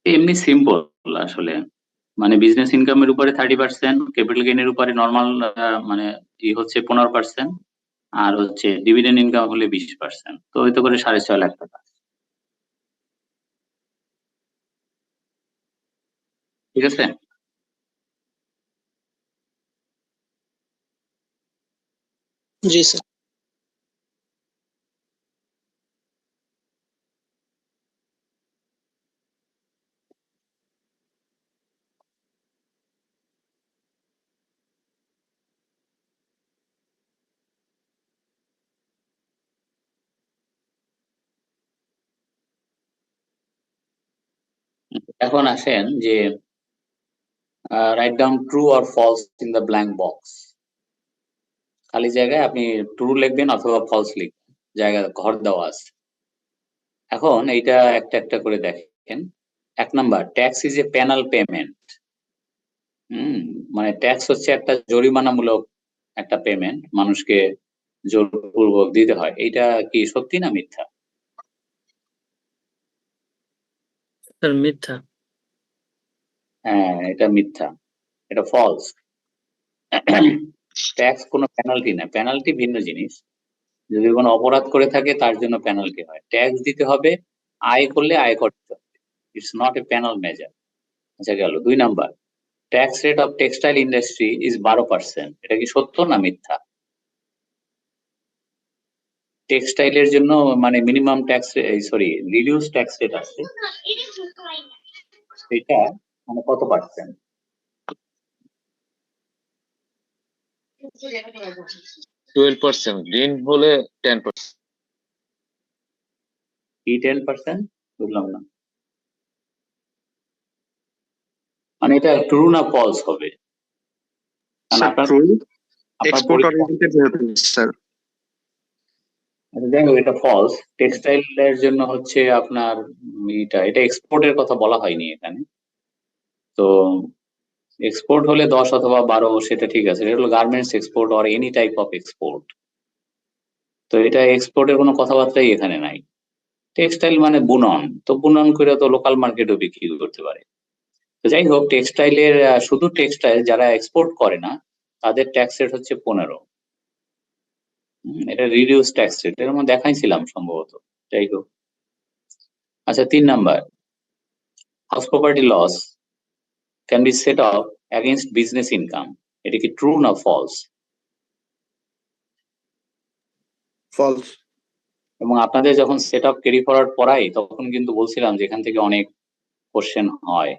এমনি সিম্পল আসলে, মানে বিজনেস ইনকামের উপরে 30%, ক্যাপিটাল গেইনের উপরে নর্মাল মানে হচ্ছে 15%, আর হচ্ছে ডিভিডেন্ড ইনকাম হলে 20%, তো হয়তো করে 6.5 লাখ টাকা। ঠিক আছে। জি স্যার। এখন আসেন যে write down true or false in the blank box. খালি জায়গায় আপনি ট্রু লিখবেন অথবা ফলস লিখবেন, জায়গা ঘর দেওয়া আছে। এখন এইটা একটা একটা করে দেখেন। 1 number, tax is a penal payment. মানে ট্যাক্স হচ্ছে একটা জরিমানামূলক একটা পেমেন্ট, মানুষকে জোরপূর্বক দিতে হয়। এইটা কি সত্যি না মিথ্যা? স্যার মিথ্যা। হ্যাঁ, এটা মিথ্যা, এটা ফলস। ট্যাক্স কোনো পেনাল্টি না, পেনাল্টি ভিন্ন জিনিস। যদি কোনো অপরাধ করে থাকে তার জন্য পেনাল্টি হয়, ট্যাক্স দিতে হবে, আয় করলে আয়কর দিতে হবে, it's not a penal measure. আচ্ছা গেল 2 number, tax rate of textile industry is 12%, এটা কি সত্য না মিথ্যা? টেক্সটাইলের জন্য মানে minimum tax, sorry reduce tax rate আছে, এটা মানে কত পার্সেন্ট? 12%, গ্রিন হলে 10%। কি 10%? বুঝলাম না, মানে এটা ট্রু না ফলস হবে? কারণ স্যার আপনার ট্রু, আপনার এক্সপোর্ট ওরিয়েন্টেড যেহেতু স্যার। দেখো এটা ফলস, টেক্সটাইলের জন্য হচ্ছে আপনার এটা এক্সপোর্টের কথা বলা হয়নি এখানে, তো এক্সপোর্ট হলে 10 অথবা 12 সেটা ঠিক আছে, এটা হলো garments export or any type of export, তো এটা এক্সপোর্টের কোনো কথাবার্তাই এখানে নাই। টেক্সটাইল মানে বুনন, তো বুনন করে তো লোকাল মার্কেটও বিক্রি করতে পারে। তো যাই হোক, টেক্সটাইলের শুধু টেক্সটাইল যারা এক্সপোর্ট করে না তাদের ট্যাক্স রেট হচ্ছে 15, এটা রিডিউস ট্যাক্স রেট, এর মধ্যে দেখাইছিলাম সম্ভবত। যাই হোক, আচ্ছা 3 number, house property loss can be set off against business income, এটা কি ট্রু না ফলস? ফলস। এবং আপনাদের যখন সেট আপ ক্যারি ফরওয়ার্ড পড়াই তখন কিন্তু বলছিলাম যে এখান থেকে অনেক কোশ্চেন হয়,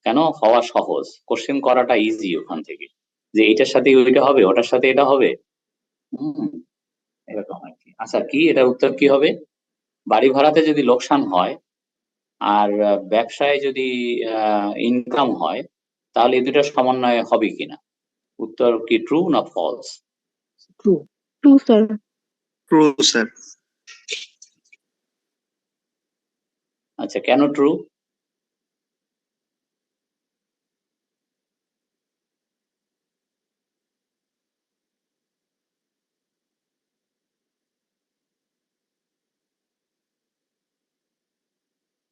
কেন হওয়া সহজ, কোশ্চেন করাটা ইজি ওখান থেকে, যে এইটার সাথে ওইটা হবে, ওটার সাথে এটা হবে, এরকম আর কি। আচ্ছা কি এটার উত্তর কি হবে? বাড়ি ভাড়াতে যদি লোকসান হয় আর ব্যবসায় যদি ইনকাম হয়, তাহলে এই দুটার সমন্বয় হবে কিনা? উত্তর কি ট্রু না false? True. True sir. True sir. আচ্ছা কেন ট্রু?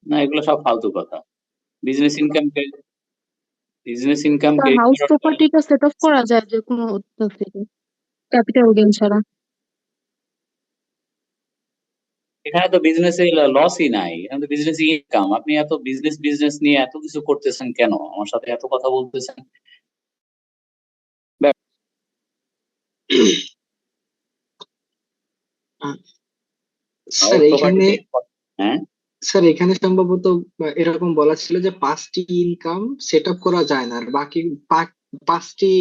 না এগুলো সব ফালতু কথা। বিজনেস ইনকাম স্যার হাউস প্রপার্টিটা সেট অফ করা যায় যে কোনো থেকে, ক্যাপিটাল গেইন ছাড়া। এখানে তো বিজনেসে লসই নাই, এখানে তো বিজনেস ইনকাম। আপনি এত বিজনেস নিয়ে এত কিছু করতেছেন কেন, আমার সাথে এত কথা বলতেছেন? স্যার এখানে হ্যাঁ স্যার এখানে সম্ভবত এরকম বলা ছিল যে 5টি ইনকাম সেট আপ করা যায় না, আর বাকি 5টি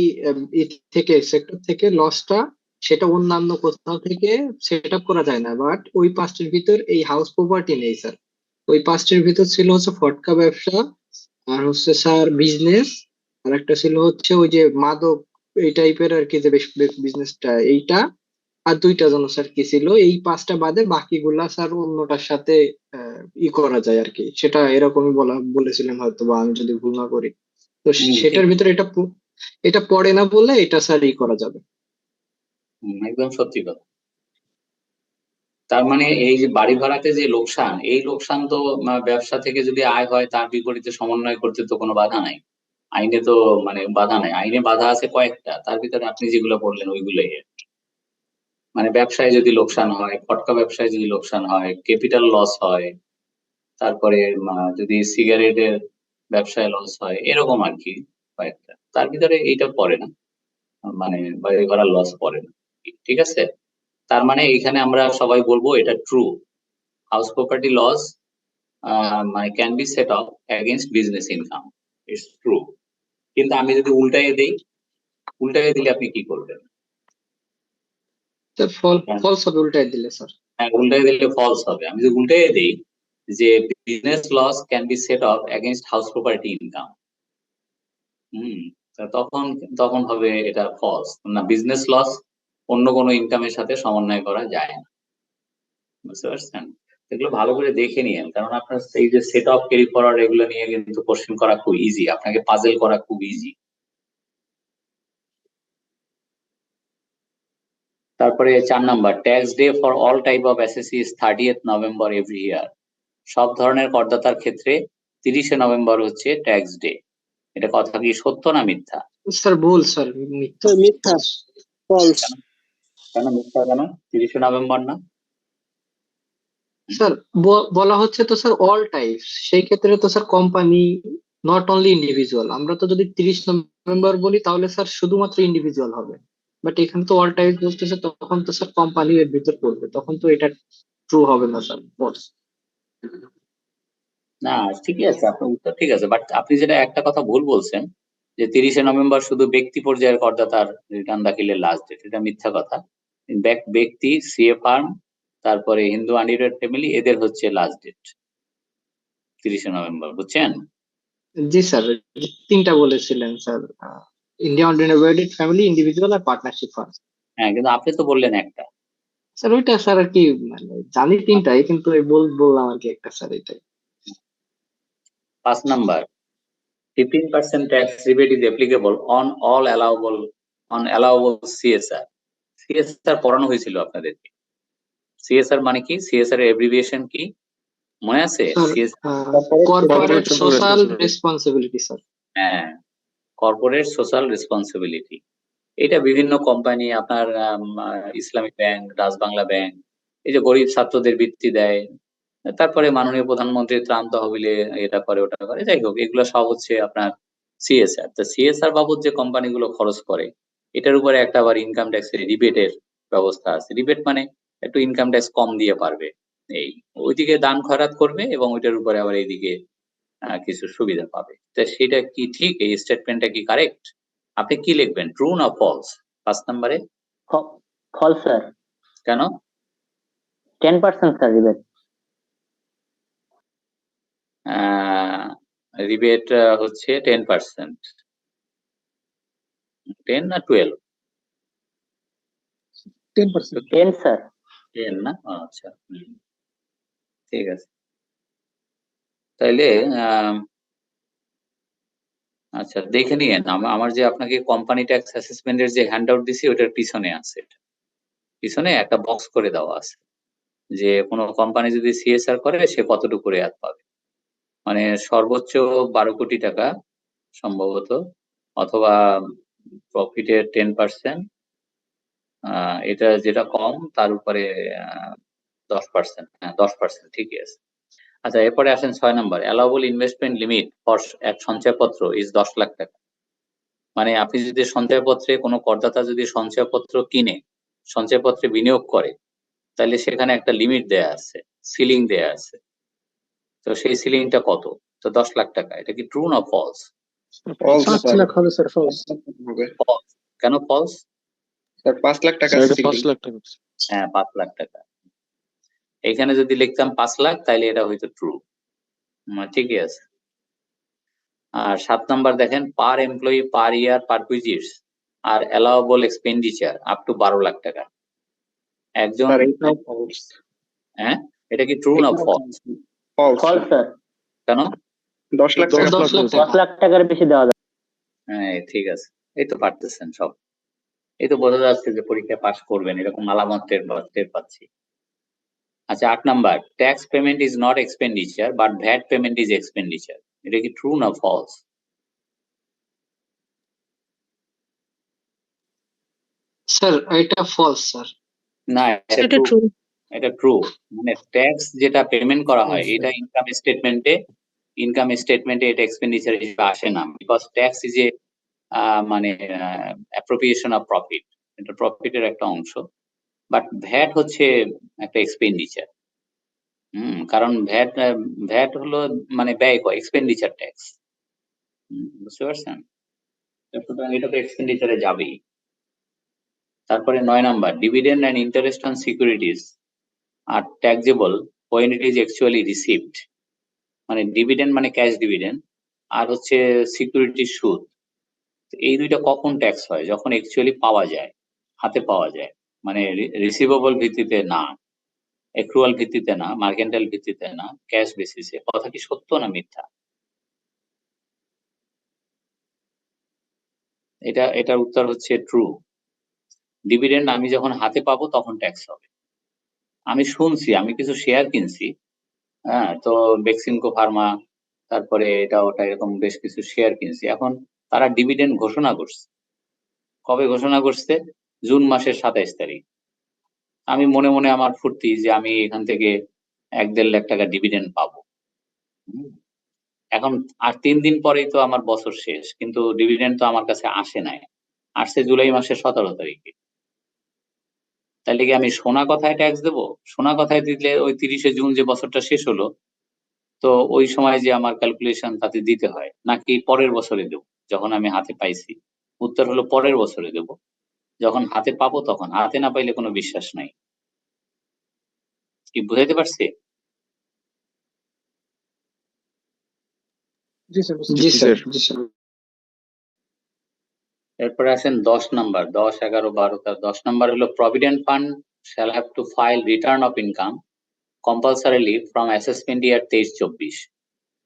থেকে সেক্টর থেকে লসটা সেটা অন্যান্য কোথাও থেকে সেট আপ করা যায় না, বাট ওই 5টির ভিতর এই হাউস প্রপার্টি নেই স্যার। ওই 5টির ভিতর ছিল হচ্ছে ফটকা ব্যবসা, আর হচ্ছে স্যার বিজনেস, আর একটা ছিল হচ্ছে ওই যে মাদক এই টাইপের আর কি, যে বিজনেসটা এইটা, আর 2টা জন স্যার কি ছিল, এই 5টা বাদে বাকিগুলা স্যার অন্যটার সাথে ই করা যায় আর কি, সেটা এরকমই বলেছিলেন হয়তো, বা আমি যদি ভুল না করি। তো সেটার ভিতরে এটা পড়ে না বলে এটা স্যার ই করা যাবে। একদম সত্যি কথা। তার মানে এই যে বাড়ি ভাড়াতে যে লোকসান, এই লোকসান তো ব্যবসা থেকে যদি আয় হয় তার বিপরীতে সমন্বয় করতে তো কোনো বাধা নাই, আইনে তো মানে বাধা নাই, আইনে বাধা আছে কয়েকটা, তার ভিতরে আপনি যেগুলো বললেন ওইগুলোই। মানে ব্যবসায় যদি লোকসান হয়, ফটকা ব্যবসায় যদি লোকসান হয়, ক্যাপিটাল লস হয়, তারপরে যদি সিগারেটের ব্যবসায় লস হয়, এরকম আর কি কয়েকটা, তার ভিতরে এইটা পড়ে না, মানে বাড়ি ভাড়ার লস পড়ে না। ঠিক আছে, তার মানে এখানে আমরা সবাই বলবো এটা ট্রু, হাউস প্রপার্টি লস মানে can be set off against business income, it's true. কিন্তু আমি যদি উল্টাইয়ে দিলে আপনি কি করবেন? স্যার ফলস হবে উল্টাই দিলে স্যার। হ্যাঁ উল্টাই দিলে ফলস হবে। আমি যদি উল্টাই দিই যে business loss can be set off against house property income, তখন তখন হবে এটা ফলস না, বিজনেস লস অন্য কোনো ইনকামের সাথে সমন্বয় করা যায় না। বুঝতে পারছেন? এগুলো ভালো করে দেখে নিয়েন, কারণ আপনার এই যে সেট অফ ক্যারি ফরওয়ার্ড এগুলো নিয়ে কিন্তু কোশ্চেন করা খুব ইজি, আপনাকে পাজেল করা খুব ইজি। তারপরে 4 number, tax day for all type of SSC is 30th November every year, সব ধরনের করদাতার ক্ষেত্রে 30শে নভেম্বর হচ্ছে ট্যাক্স ডে, এটা কথা কি সত্য না মিথ্যা? স্যার ভুল স্যার, মিথ্যা। মিথ্যা, ফলস। কেন মিথ্যা কেন? 30শে নভেম্বর না? স্যার বলা হচ্ছে তো স্যার অল টাইপস, সেই ক্ষেত্রে তো sir company, not only individual. আমরা তো যদি 30 নভেম্বর বলি তাহলে স্যার শুধুমাত্র ইন্ডিভিজুয়াল হবে, বাট এখানে তো অল টাইপস বলতেছে, তখন তো স্যার কোম্পানি এর ভিতর পড়বে, তখন তো এটা ট্রু হবে না স্যার, ফলস। না ঠিকই আছে, আপনার উত্তর ঠিক আছে, বাট আপনি যেটা একটা কথা ভুল বলছেন যে 30শে নভেম্বর শুধু ব্যক্তি পর্যায়ের করদাতার রিটার্ন দাখিলের লাস্ট ডেট, এটা মিথ্যা কথা। ব্যক্তি, সিএ ফার্ম, তারপরে হিন্দু আনডিভাইডেড ফ্যামিলি, এদের হচ্ছে লাস্ট ডেট 30শে নভেম্বর, বুঝছেন? জি স্যার, তিনটা বলেছিলেন sir, India undivided family, individual আর পার্টনারশিপ ফার্ম। হ্যাঁ, কিন্তু আপনি তো বললেন একটা। স্যার ওইটা স্যার আর কি, মানে জানি তিনটাই, কিন্তু এই বললাম আর কি একটা স্যার এটাই। 5 number, 15% tax rebate is applicable on all allowable CSR. CSR পড়ানো হয়েছিল আপনাদেরকে। CSR মানে কি? CSR এর abbreviation কি মনে আছে? Corporate social responsibility sir. হ্যাঁ, কর্পোরেট সোশ্যাল রেসপন্সিবিলিটি। এটা বিভিন্ন কোম্পানি, আপনার ইসলামিক ব্যাংক, রাজবাংলা ব্যাংক, এই যে গরিব ছাত্রদের বৃত্তি দেয়, তারপরে মাননীয় প্রধানমন্ত্রীর ত্রাণ তহবিলে এটা করে ওটা করে, যাই হোক এগুলো সব হচ্ছে আপনার সিএসআর। তো সিএসআর বাবদ যে কোম্পানিগুলো খরচ করে, এটার উপরে একটা আবার ইনকাম ট্যাক্সের রিবেটের ব্যবস্থা আছে। রিবেট মানে একটু ইনকাম ট্যাক্স কম দিয়ে পারবে, এই ওইদিকে দান খয়রাত করবে এবং ওইটার উপরে আবার এইদিকে কিছু সুবিধা পাবে। তো সেটা কি ঠিক? এই স্টেটমেন্টটা কি কারেক্ট? আপনি কি লিখবেন, ট্রু না ফলস 5 নম্বরে? False sir. কেন? 10% স্যার রিবেট। রিবেট হচ্ছে 10%, 10 না 12? 10%। 10 স্যার। 10 না? আচ্ছা, ঠিক আছে। তাইলে আচ্ছা দেখে নিয়েন, আমার যে আপনাকে কোম্পানি ট্যাক্স অ্যাসেসমেন্টের যে হ্যান্ড আউট দিছি ওটার পিছনে আছে, পিছনে একটা বক্স করে দেওয়া আছে যে কোনো কোম্পানি যদি সিএসআর করে সে কতটুকু রেয়াত পাবে। মানে সর্বোচ্চ 12 কোটি টাকা সম্ভবত, অথবা প্রফিটের 10%, এটা যেটা কম তার উপরে 10%। হ্যাঁ 10%, ঠিকই আছে। আচ্ছা এরপরে আসেন 6 নম্বর, অ্যালাউবল ইনভেস্টমেন্ট লিমিট ফর এক সঞ্চয়পত্র ইজ 10 লাখ টাকা। মানে আপনি যদি সঞ্চয়পত্রে, কোনো করদাতা যদি সঞ্চয়পত্র কিনে সঞ্চয়পত্রে বিনিয়োগ করে, তাহলে সেখানে একটা লিমিট দেয়া আছে, সিলিং দেয়া আছে। তো সেই সিলিংটা কত? তো 10 লাখ টাকা। এটা কি ট্রু না ফলস? 5 লাখ হবে স্যার, ফলস। কেন ফলস? স্যার 5 লাখ টাকা। 5 লাখ টাকা। হ্যাঁ 5 লাখ টাকা। এখানে যদি লিখতাম 5 লাখ তাহলে এটা হয়তো ট্রু, ঠিকই আছে। আর 7 নাম্বার দেখেন, per employee per year perquisites আর allowable expenditure up to 12 lakh টাকা। একজন, হ্যাঁ এটা কি ট্রু না ফলস? False sir. কেন? 10 লাখ টাকা। 10 লাখ টাকার বেশি দেওয়া যাবে। হ্যাঁ ঠিক আছে, এই তো পারতেছেন সব, এই তো বোঝা যাচ্ছে যে পরীক্ষায় পাশ করবেন, এরকম আলামত টের পাচ্ছি। আচ্ছা 8 number, tax payment is not expenditure but VAT payment is expenditure. এটা কি ট্রু না ফলস? স্যার এটা ফলস স্যার। না এটা এটা ট্রু। এটা ট্রু। মানে ট্যাক্স যেটা পেমেন্ট করা হয় এটা ইনকাম স্টেটমেন্টে এটা এক্সপেন্ডিচার হিসেবে আসে না, বিকজ ট্যাক্স ইজ এ মানে অ্যাপ্রোপ্রিয়েশন অফ প্রফিট, এটা প্রফিটের একটা অংশ। বাট ভ্যাট হচ্ছে একটা এক্সপেন্ডিচার। কারণ ভ্যাট হলো মানে ব্যয় করা, এক্সপেন্ডিচার ট্যাক্স, বুঝতে পারছেন? সুতরাং এটা তো এক্সপেন্ডিচারে যাবেই। তারপরে 9 number, dividend and interest on securities are taxable when it is actually received। মানে ডিভিডেন্ড মানে ক্যাশ ডিভিডেন্ড, আর হচ্ছে সিকিউরিটির সুদ, এই দুইটা কখন ট্যাক্স হয়? যখন অ্যাকচুয়ালি পাওয়া যায়, হাতে পাওয়া যায়, মানে রিসিভেবল ভিত্তিতে না, অ্যাক্রুয়াল ভিত্তিতে না, মার্কেন্টাইল ভিত্তিতে না, ক্যাশ বেসিসে। কথা কি সত্য না মিথ্যা? এটার উত্তর হচ্ছে ট্রু। ডিভিডেন্ড আমি যখন হাতে পাবো তখন ট্যাক্স হবে। আমি শুনছি, আমি কিছু শেয়ার কিনছি, হ্যাঁ, তো বেক্সিমকো ফার্মা, তারপরে এটা ওটা এরকম বেশ কিছু শেয়ার কিনছি, এখন তারা ডিভিডেন্ড ঘোষণা করছে। কবে ঘোষণা করছে? জুন মাসের 27 তারিখ। আমি মনে মনে আমার ফুর্তি যে আমি এখান থেকে 1-1.5 লাখ টাকা ডিভিডেন্ড পাবো। হুম। এখন আর 3 দিন পরেই তো আমার বছর শেষ, কিন্তু ডিভিডেন্ড তো আমার কাছে আসে নাই, আসছে জুলাই মাসের 17 তারিখে। তাহলে কি আমি সোনা কথায় ট্যাক্স দেবো? সোনা কথায় দিলে ওই 30শে জুন যে বছরটা শেষ হলো, তো ওই সময় যে আমার ক্যালকুলেশন তাতে দিতে হয়, নাকি পরের বছরে দেবো যখন আমি হাতে পাইছি? উত্তর হলো পরের বছরে দেবো, যখন হাতে পাবো তখন। হাতে না পাইলে কোনো বিশ্বাস নাই। কি বুঝাইতে পারছি? জি স্যার বুঝতে জি পারছি। স্যার, জি স্যার। এরপরে আসেন 10 নাম্বার, 10, 11, 12 তার 10 নাম্বার হলো provident fund shall have to file return of income compulsorily from assessment year 23-24।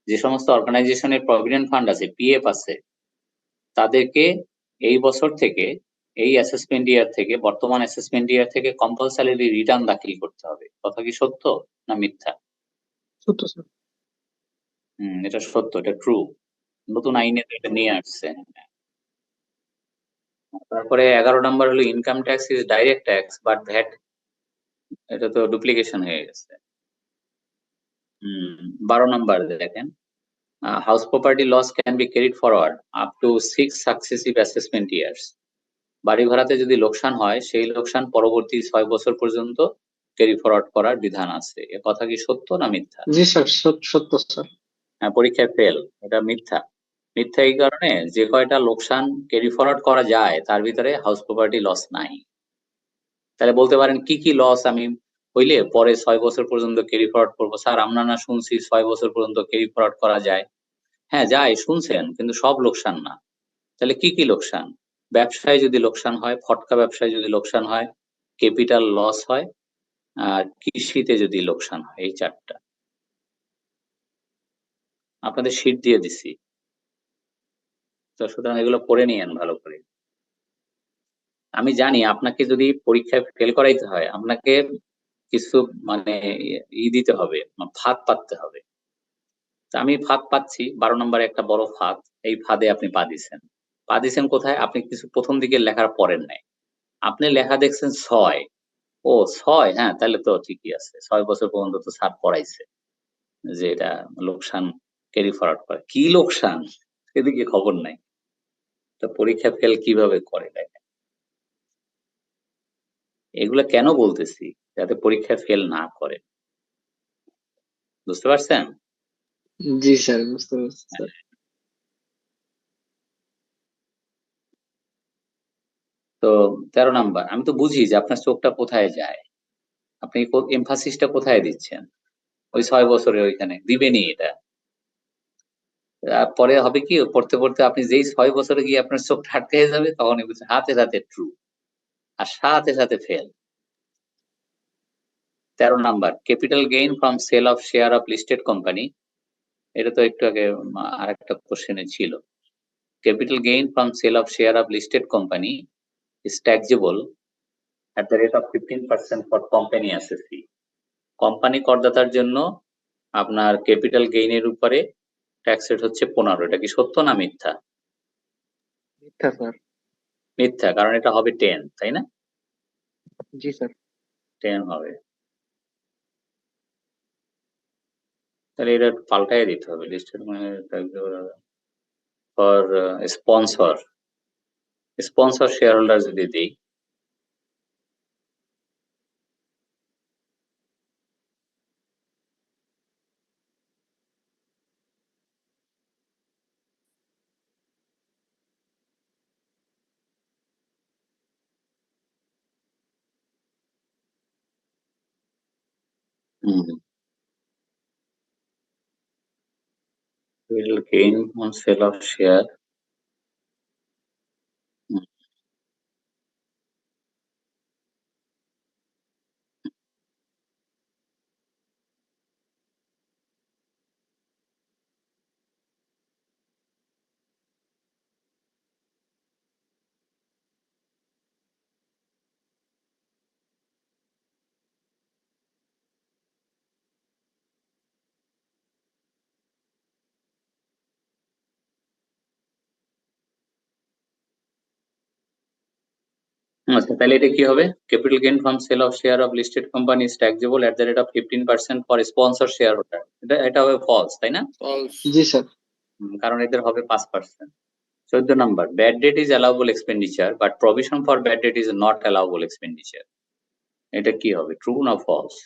যে সমস্ত অর্গানাইজেশনের প্রভিডেন্ট ফান্ড আছে, পিএফ আছে, তাদেরকে এই বছর থেকে, এই অ্যাসেসমেন্ট ইয়ার থেকে, বর্তমান অ্যাসেসমেন্ট ইয়ার থেকে কম্পালসারিলি রিটার্ন দাখিল করতে হবে। কথা কি সত্য না মিথ্যা? সত্য স্যার। এটা সত্য, এটা ট্রু। নতুন আইনে তো এটা নিয়ে আসছে। তারপরে 11 নাম্বার হলো income tax is direct tax but VAT, এটা তো ডুপ্লিকেশন হয়ে গেছে। 12 নাম্বার দেখেন, house property loss can be carried forward up to 6 successive assessment years. বাড়ি ভাড়াতে যদি লোকসান হয়, সেই লোকসান পরবর্তী 6 বছর পর্যন্ত ক্যারি ফরওয়ার্ড করার বিধান আছে। এ কথা কি সত্য না মিথ্যা? জি স্যার, সত্য স্যার। হ্যাঁ, পরীক্ষায় ফেল, এটা মিথ্যা। মিথ্যা এই কারণে যে কয়টা লোকসান ক্যারি ফরওয়ার্ড করা যায় তার ভিতরে হাউস প্রপার্টি লস নাই। তাহলে বলতে পারেন কি কি লস আমি হইলে পরে 6 বছর পর্যন্ত ক্যারি ফরওয়ার্ড করবো? স্যার আমরা না শুনছি 6 বছর পর্যন্ত ক্যারি ফরওয়ার্ড করা যায়। হ্যাঁ যায়, শুনছেন, কিন্তু সব লোকসান না। তাহলে কি কি লোকসান? ব্যবসায় যদি লোকসান হয়, ফটকা ব্যবসায় যদি লোকসান হয়, ক্যাপিটাল লস হয়, আর কৃষিতে যদি লোকসান হয়, এই 4টা। আপনাদের শীট দিয়ে দিছি, তো সুতরাং এগুলো পড়ে নিয়েন ভালো করে। আমি জানি আপনাকে যদি পরীক্ষায় ফেল করাইতে হয়, আপনাকে কিছু মানে দিতে হবে, ফাঁদ পাততে হবে। তা আমি ফাঁদ পাচ্ছি, 12 নম্বরে একটা বড় ফাঁদ। এই ফাঁদে আপনি পা দিছেন। পা দিছেন কোথায়? আপনি কিছু প্রথম দিকে লেখার পড়েন নাই। আপনি লেখা দেখছেন 6। ও 6, হ্যাঁ তাহলে তো ঠিকই আছে। 6 বছর পর্যন্ত তো স্যার পড়াইছে যে এটা লোকসান ক্যারি ফরওয়ার্ড করে। কি লোকসান সেদিকে খবর নাই। তো পরীক্ষা ফেল কিভাবে করে দেখেন। এগুলা কেন বলতেছি? যাতে পরীক্ষা ফেল না করে। বুঝতে পারছেন? জি স্যার, বুঝতে পারছি স্যার। তো 13 নাম্বার, আমি তো বুঝি যে আপনার চোখটা কোথায় যায়, আপনি এমফাসিসটা কোথায় দিচ্ছেন। ওই 6 বছরে ওইখানে দিবেনই এটা। পরে হবে কি, পড়তে পড়তে আপনি যেই 6 বছরে গিয়ে আপনার চোখটা আটকে যাবে, তখনই বুঝছেন হাতে হাতে ট্রু, আর সাথে সাথে fail. 13 number, capital gain from sale of share of listed company. এটা তো একটু আগে আরেকটা কোশ্চেনে ছিল। Capital gain from sale of share of listed company is taxable at the rate of 15% for company assessee। Company করদাতার জন্য আপনার ক্যাপিটাল গেইনের উপরে ট্যাক্স রেট হচ্ছে 15। এটা কি সত্য না মিথ্যা? মিথ্যা স্যার। মিথ্যা, কারণ এটা হবে 10, তাই না? জি স্যার। 10 হবে। তাহলে এটা পাল্টাই দিতে হবে, লিস্টেড মানে ফর স্পন্সর শেয়ার হোল্ডার যদি দিই, will gain on sale of share। আচ্ছা, তাহলে এটা কি হবে? Capital gain from sale of share of listed company is taxable at the rate of 15% for sponsor share holder. এটা হবে ফলস, তাই না? জি স্যার। কারণ এদের হবে 5%। 14 number, bad debt is allowable expenditure but provision for bad debt is not allowable expenditure. এটা কি হবে, ট্রু না ফলস?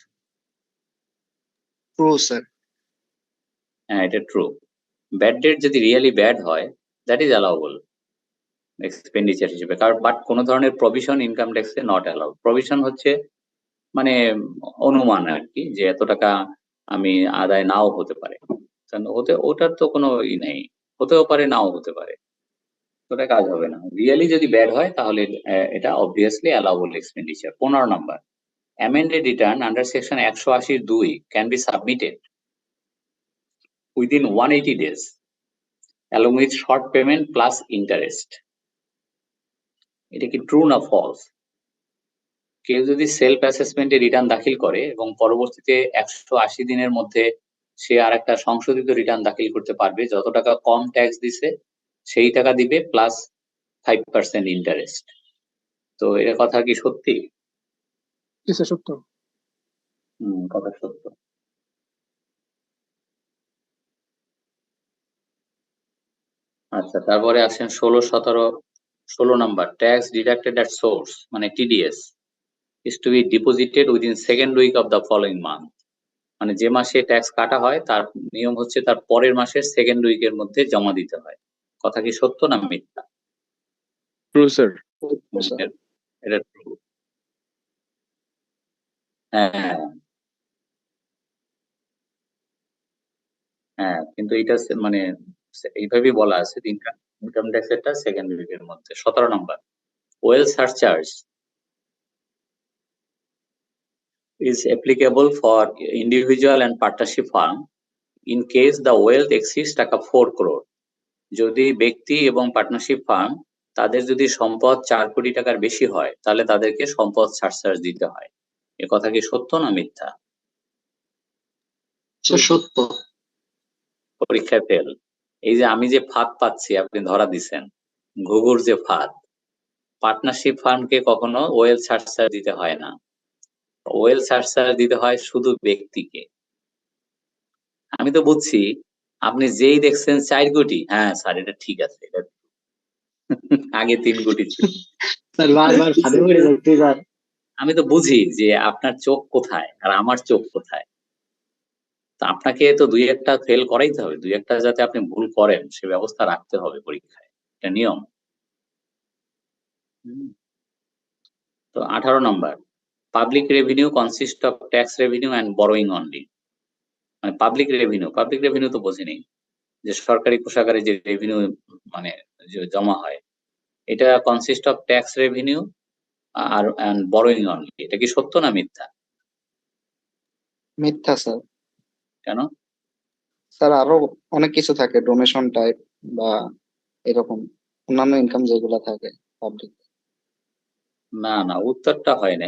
True sir. হ্যাঁ, এটা ট্রু। ব্যাড ডেট যদি রিয়েলি ব্যাড হয়, দ্যাট ইজ অ্যালাউবল এক্সপেন্ডিচার হিসেবে, কারণ বাট কোনো ধরনের প্রভিশন ইনকাম ট্যাক্সে নট অ্যালাউড। প্রভিশন হচ্ছে মানে অনুমান আর কি, যে এত টাকা আমি আদায় নাও হতে পারে, ওটার তো কোনো নেই, হতেও পারে নাও হতে পারে, ওটা কাজ হবে না। রিয়েলি যদি ব্যাড হয় তাহলে এটা obviously allowable expenditure. 15 number, amended return under section 180(2) can be submitted within 180 days along with short payment plus interest. এটা কি ট্রু না ফলস? কেউ যদি সেলফ অ্যাসেসমেন্টে রিটার্ন দাখিল করে এবং পরবর্তীতে 180 দিনের মধ্যে সে আর একটা সংশোধিত রিটার্ন দাখিল করতে পারবে, যত টাকা কম ট্যাক্স দিছে সেই টাকা দিবে প্লাস 5% ইন্টারেস্ট। তো এর কথা কি সত্যি? জি স্যার, সত্য। কথা সত্য। আচ্ছা, তারপরে আসেন 16, 17, 16 নাম্বার, ট্যাক্স ডিডাক্টেড এট সোর্স মানে TDS is to be deposited within second week of the following month. মানে যে মাসে ট্যাক্স কাটা হয় তার নিয়ম হচ্ছে তার পরের মাসের সেকেন্ড উইকের মধ্যে জমা দিতে হয়। কথা কি সত্য না মিথ্যা? True sir. এটা ট্রু। হ্যাঁ হ্যাঁ, কিন্তু এটা মানে এইভাবেই বলা আছে, ইনকাম ট্যাক্সেরটা সেকেন্ড উইকের মধ্যে। 17 number, well surcharge is applicable for individual and partnership firm in case the wealth exceeds টাকা 4 crore. যদি ব্যক্তি এবং পার্টনারশিপ ফার্ম তাদের যদি সম্পদ 4 কোটি টাকার বেশি হয় তাহলে তাদেরকে সম্পদ সারচার্জ দিতে হয়। এ কথা কি সত্য না মিথ্যা? সত্য। পরীক্ষায় ফেল। এই যে আমি যে ফাঁদ পাচ্ছি আপনি ধরা দিছেন, ঘুঘুর যে ফাঁদ, পার্টনারশিপ ফার্মকে কখনো ওয়েল সারচার্জ দিতে হয় না, ওয়েল সারচার্জ দিতে হয় শুধু ব্যক্তিকে। আমি তো বুঝছি আপনি যেই দেখছেন 4 কোটি, হ্যাঁ স্যার এটা ঠিক আছে, এটা আগে 3 কোটি ছিল। স্যার বারবার ফাঁদে পড়ে যাচ্ছে স্যার। আমি তো বুঝি যে আপনার চোখ কোথায় আর আমার চোখ কোথায়। তো আপনাকে তো 2-1টা ফেল করাইতে হবে, 2-1টা যাতে আপনি ভুল করেন সে ব্যবস্থা রাখতে হবে পরীক্ষায়, এটা নিয়ম। তো 18 number, public revenue consist of tax revenue and borrowing only. মানে পাবলিক রেভিনিউ তো বোঝেনি, যে সরকারি কোষাগারে যে রেভিনিউ মানে যে জমা হয়, এটা কনসিস্ট অফ ট্যাক্স রেভিনিউ আর বরোয়িং অনলি। এটা কি সত্য না মিথ্যা? মিথ্যা স্যার। কেন? স্যার আরো অনেক কিছু থাকে, ডোনেশন টাইপ বা এরকম অন্যান্য ইনকাম যেগুলো থাকে পাবলিক। না না, উত্তরটা হয় না,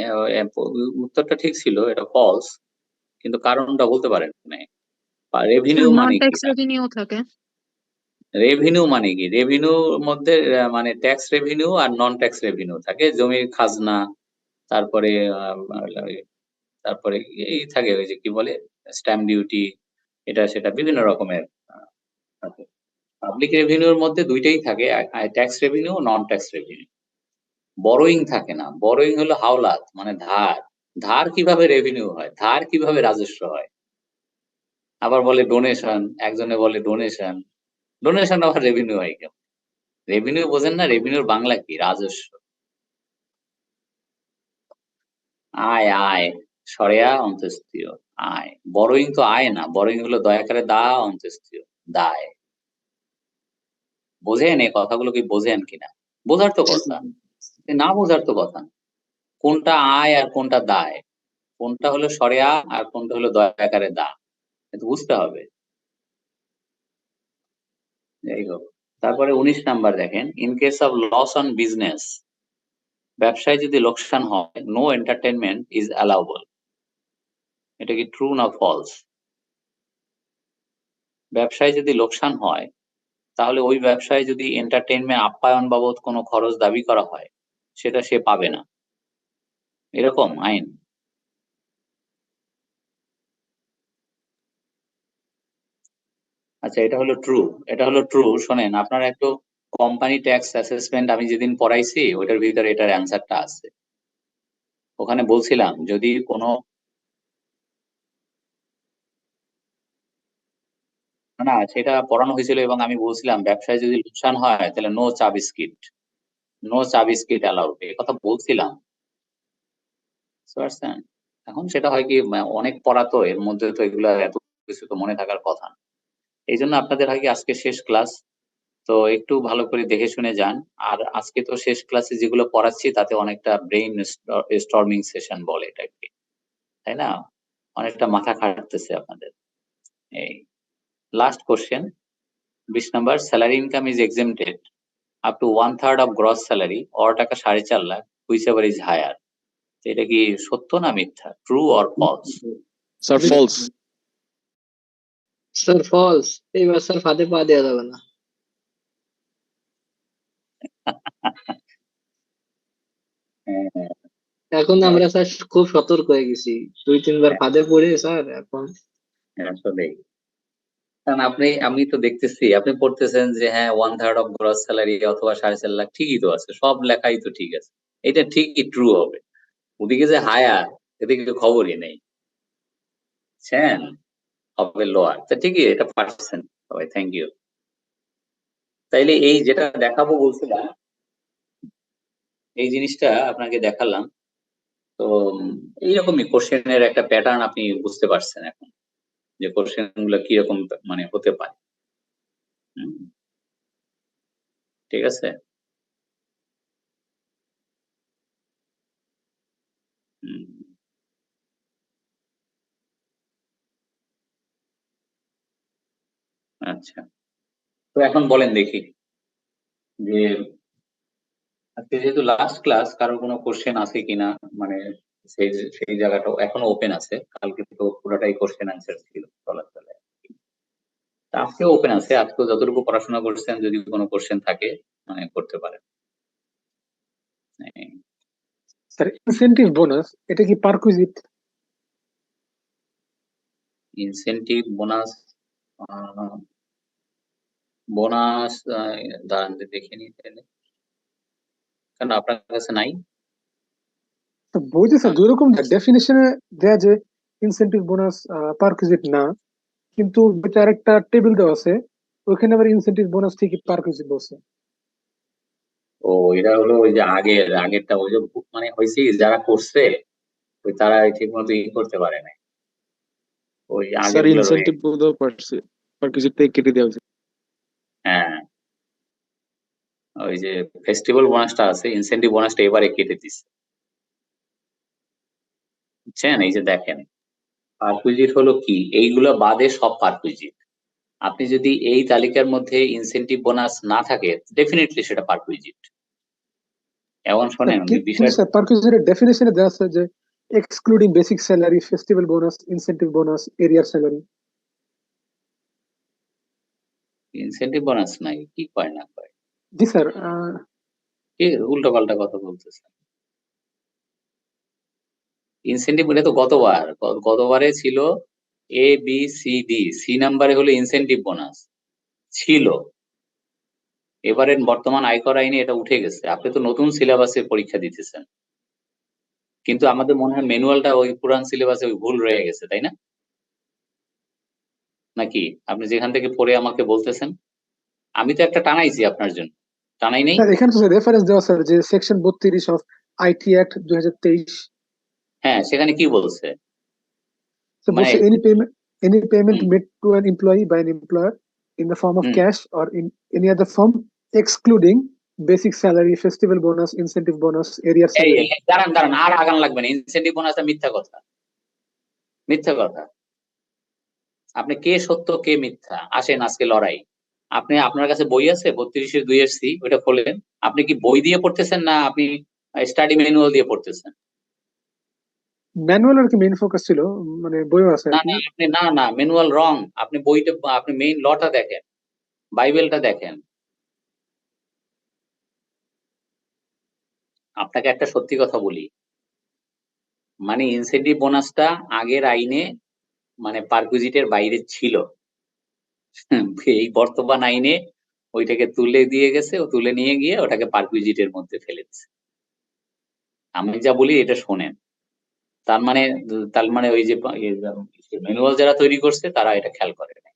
উত্তরটা ঠিক ছিল, এটা ফলস, কিন্তু কারণটা বলতে পারেন না। রেভিনিউ নন মানে কি? ট্যাক্স রেভিনিউ থাকে। রেভিনিউ মানে কি? রেভিনিউর মধ্যে মানে ট্যাক্স রেভিনিউ আর নন ট্যাক্স রেভিনিউ থাকে, জমির খাজনা, তারপরে তারপরে এই থাকে ওই যে কি বলে স্ট্যাম্প ডিউটি, এটা সেটা বিভিন্ন রকমের থাকে। পাবলিক রেভিনিউর মধ্যে দুইটাই থাকে, ট্যাক্স রেভিনিউ, নন ট্যাক্স রেভিনিউ। বরোয়িং থাকে না, বরোয়িং হলো হাওলাত মানে ধার। ধার কিভাবে রেভিনিউ হয়, ধার কিভাবে রাজস্ব হয়? আবার বলে ডোনেশন, একজনে বলে ডোনেশন, ডোনেশন আবার রেভিনিউ হয় কেন? রেভিনিউ বোঝেন না? রেভিনিউর বাংলা কি? রাজস্ব। আয় আয়, সরেয়া অন্তস্তীয় আয়। বরোয়িং তো আয় না, বরোয়িং হলো দয়াকারে দা অন্তস্তীয় দায়। বোঝেন এই কথাগুলো কি? বোঝেন কিনা? বোঝার তো কথা, না বোঝার তো কথা। কোনটা আয় আর কোনটা দায়, কোনটা হলো সরেয়া আর কোনটা হলো দয়াকারে দা, এটা বুঝতে হবে। যাই হোক, তারপরে 19 নাম্বার দেখেন, in case of loss on business, ব্যবসায় যদি লোকসান হয়, নো এন্টারটেনমেন্ট ইজ অ্যালাউবল। এটা কি ট্রু না ফলস? ব্যবসায় যদি লোকসান হয় তাহলে ওই ব্যবসায় যদি এন্টারটেইনমেন্ট আপ্যায়ন বাবদ কোনো খরচ দাবি করা হয় সেটা সে পাবে না। এরকম আইন? আচ্ছা, এটা হলো ট্রু, এটা হলো ট্রু। শোনেন, আপনার একটু কোম্পানি ট্যাক্স অ্যাসেসমেন্ট আমি যেদিন পড়াইছি ওটার ভিতরে এটার অ্যান্সারটা আছে। ওখানে বলছিলাম যদি কোনো না, সেটা পড়ানো হয়েছিল এবং আমি বলছিলাম ব্যবসায় যদি লোকসান হয় তাহলে নো চা বিস্কিট, নো চা বিস্কিট অ্যালাউড, এই কথা বলছিলাম, বুঝতে পারছেন? এখন সেটা হয় কি অনেক পড়া তো, এর মধ্যে তো এগুলা এত কিছু তো মনে থাকার কথা না। এই জন্য আপনাদের হয় কি আজকে শেষ ক্লাস, তো একটু ভালো করে দেখে শুনে যান। আর আজকে তো শেষ ক্লাসে যেগুলো পড়াচ্ছি তাতে অনেকটা ব্রেইন স্টর্মিং সেশন বলে এটাকে, তাই না? অনেকটা মাথা খাটাতেছে আপনাদের। এই last question 20 number, salary income is exempted up to 1/3 of gross salary or টাকা 4.5 lakh, whichever is higher. এটা কি সত্য না মিথ্যা, true or false? Sir false. Sir false. এইবার স্যার ফাঁদে পা দেওয়া যাবে না। এখন আমরা স্যার খুব সতর্ক হয়ে গেছি, 2-3 বার ফাঁদে পড়ে স্যার এখন। আসলেই, কারণ আমি তো দেখতেছি আপনি পড়তেছেন যে হ্যাঁ 1/3 অফ গ্রস স্যালারি অথবা 4.5 লাখ, ঠিকই তো আছে, সব লেখাই তো ঠিক আছে, এটা ঠিকই ট্রু হবে। ওদিকে যে হায়ার, এদিকে খবরই নেই, বুঝছেন? হবে লোয়ার, তা ঠিকই, এটা পারছেন সবাই, থ্যাংক ইউ। তাইলে এই যেটা দেখাবো বলছিলাম, এই জিনিসটা আপনাকে দেখালাম, তো এইরকমই কোশ্চেনের একটা প্যাটার্ন আপনি বুঝতে পারছেন এখন, যে কোশ্চেন গুলো কিরকম মানে হতে পারে। হুম, ঠিক আছে। হুম, আচ্ছা, তো এখন বলেন দেখি যে আজকে যেহেতু লাস্ট ক্লাস, কারোর কোনো কোশ্চেন আছে কিনা, মানে সেই সেই জায়গাটাও এখনো ওপেন আছে, কালকে তো পুরোটাই কোশ্চেন অ্যান্সার ছিল বলার চলে, আজকেও ওপেন আছে, আজকেও যতটুকু পড়াশোনা করছেন যদি কোনো কোশ্চেন থাকে মানে করতে পারেন। স্যার ইনসেনটিভ বোনাস এটা কি পারকুইজিট? ইনসেনটিভ বোনাস, বোনাস দাঁড়ান দেখে নিই তাহলে, কেন আপনার কাছে নাই? তো বইতে স্যার দুই রকম ডেফিনেশনে দেয়া যে ইনসেনটিভ বোনাস পারকুইজিট না, কিন্তু বইতে আরেকটা টেবিল দেওয়া আছে, ওখানে আবার ইনসেনটিভ বোনাস ঠিকই পারকুইজিট বলছে। ও, এটা হলো ওই যে আগেরটা, ওই যে মানে হয়েছে যারা করছে ওই তারা ঠিক মতো ই করতে পারে না, ওই আগের স্যার গুলো রয়ে, ইনসেনটিভ বোধহয় পারকুইজিট থেকে কেটে দেওয়া উচিত। হ্যাঁ ওই যে ফেস্টিভ্যাল বোনাসটা আছে, ইনসেন্টিভ বোনাসটা এবারে কেটে দিচ্ছে, বুঝছেন? এই যে দেখেন, পারকুইজিট হলো কি, এইগুলো বাদে সব পারকুইজিট। আপনি যদি এই তালিকার মধ্যে ইনসেন্টিভ বোনাস না থাকে ডেফিনেটলি সেটা পারকুইজিট। এখন শোনেন কিন্তু বিষয়, স্যার পারকুইজিটের ডেফিনেশনে দেওয়া আছে যে excluding basic salary, festival bonus, incentive bonus, এরিয়ার স্যালারি। ইনসেন্টিভ বোনাস নাই, কি কয় না কয়, জি স্যার, কি উল্টো পাল্টা কথা বলতেছে। ইনসেন্টিভ এটা তো গতবারে ছিল A B C D, C নাম্বারে হলো ইনসেন্টিভ বোনাস ছিল, এবারে বর্তমান আয়কর আইনে এটা উঠে গেছে। আপনি তো নতুন সিলেবাসে পরীক্ষা দিতেছেন, কিন্তু আমাদের মনে হয় ম্যানুয়ালটা ওই পুরান সিলেবাসে ওই ভুল রয়ে গেছে, তাই না? নাকি আপনি যেখান থেকে পড়ে আমাকে বলতেছেন? আমি তো একটা টানাইছি আপনার জন্য, টানাই নেই? স্যার এখানে তো রেফারেন্স দেওয়া স্যার যে সেকশন 32 অফ আইটি অ্যাক্ট 2023। হ্যাঁ, সেখানে কি বলছে? So মানে বলছে any payment hmm, made to an employee by an employer in the form of hmm, cash or in any other form excluding basic salary, festival bonus, incentive bonus, area এই salary. দাঁড়ান দাঁড়ান, আর আগান লাগবে না, incentive বোনাসটা মিথ্যা কথা, মিথ্যা কথা। আপনি কে সত্য কে মিথ্যা, আসেন আজকে লড়াই। আপনি আপনার কাছে বই আছে 32-2 ওটা খোলেন। আপনি কি বই দিয়ে পড়তেছেন না আপনি স্টাডি ম্যানুয়াল দিয়ে পড়তেছেন? ম্যানুয়াল আর কি মেইন ফোকাস ছিল, মানে বইও আছে আর না কি। না, আপনি না না, ম্যানুয়াল রং, আপনি বইটা, আপনি মেইন লটা দেখেন, বাইবেলটা দেখেন। আপনাকে একটা সত্যি কথা বলি, মানে ইনসেন্টিভ বোনাসটা আগের আইনে মানে পারকুইজিটের বাইরে ছিল, এই বর্তমান আইনে ওইটাকে তুলে দিয়ে গেছে, ও তুলে নিয়ে গিয়ে ওটাকে পারকুইজিটের মধ্যে ফেলে দিচ্ছে। আমি যা বলি এটা শোনেন। তার মানে ওই যে ম্যানুয়াল যারা তৈরি করছে তারা এটা খেয়াল করে নাই,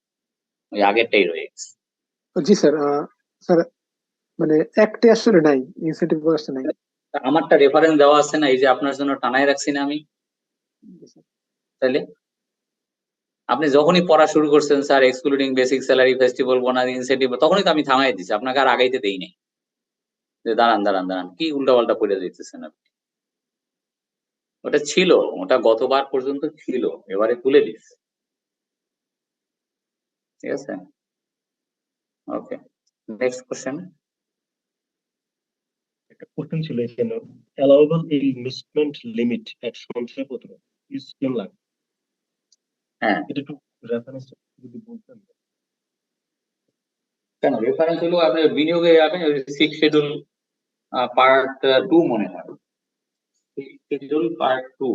ওই আগেরটাই রয়ে গেছে। জি স্যার, স্যার মানে একটি আসলে নাই, ইনসেন্টিভ বোনাসটা নাই। আমারটা রেফারেন্স দেওয়া আছে না, এই যে আপনার জন্য টানায় রাখছি না আমি। তাহলে আপনি যখনই পড়া শুরু করছেন sir excluding basic salary festival bonus incentive, তখনই তো আমি থামাই দিচ্ছি, আপনাকে আর আগাইতে দেই নাই যে দাঁড়ান দাঁড়ান দাঁড়ান, কি উল্টাপাল্টা পড়ে দিতেছেন আপনি। ওটা ছিল, ওটা গতবার পর্যন্ত ছিল, এবারে তুলে দিচ্ছে। ঠিক আছে, ওকে, নেক্সট কোশ্চেন। একটা কোশ্চেন ছিল এখানে, অ্যালাউয়েবল ইনভেস্টমেন্ট লিমিট এট সঞ্চয়পত্র ইজ 10 লাখ। হ্যাঁ, এটা একটু রেফারেন্স যদি বলতেন। কেন রেফারেন্স হলো আপনার বিনিয়োগে আপনি 6 শিডিউল পার্ট 2 মনে হয়, 6 শিডিউল পার্ট 2।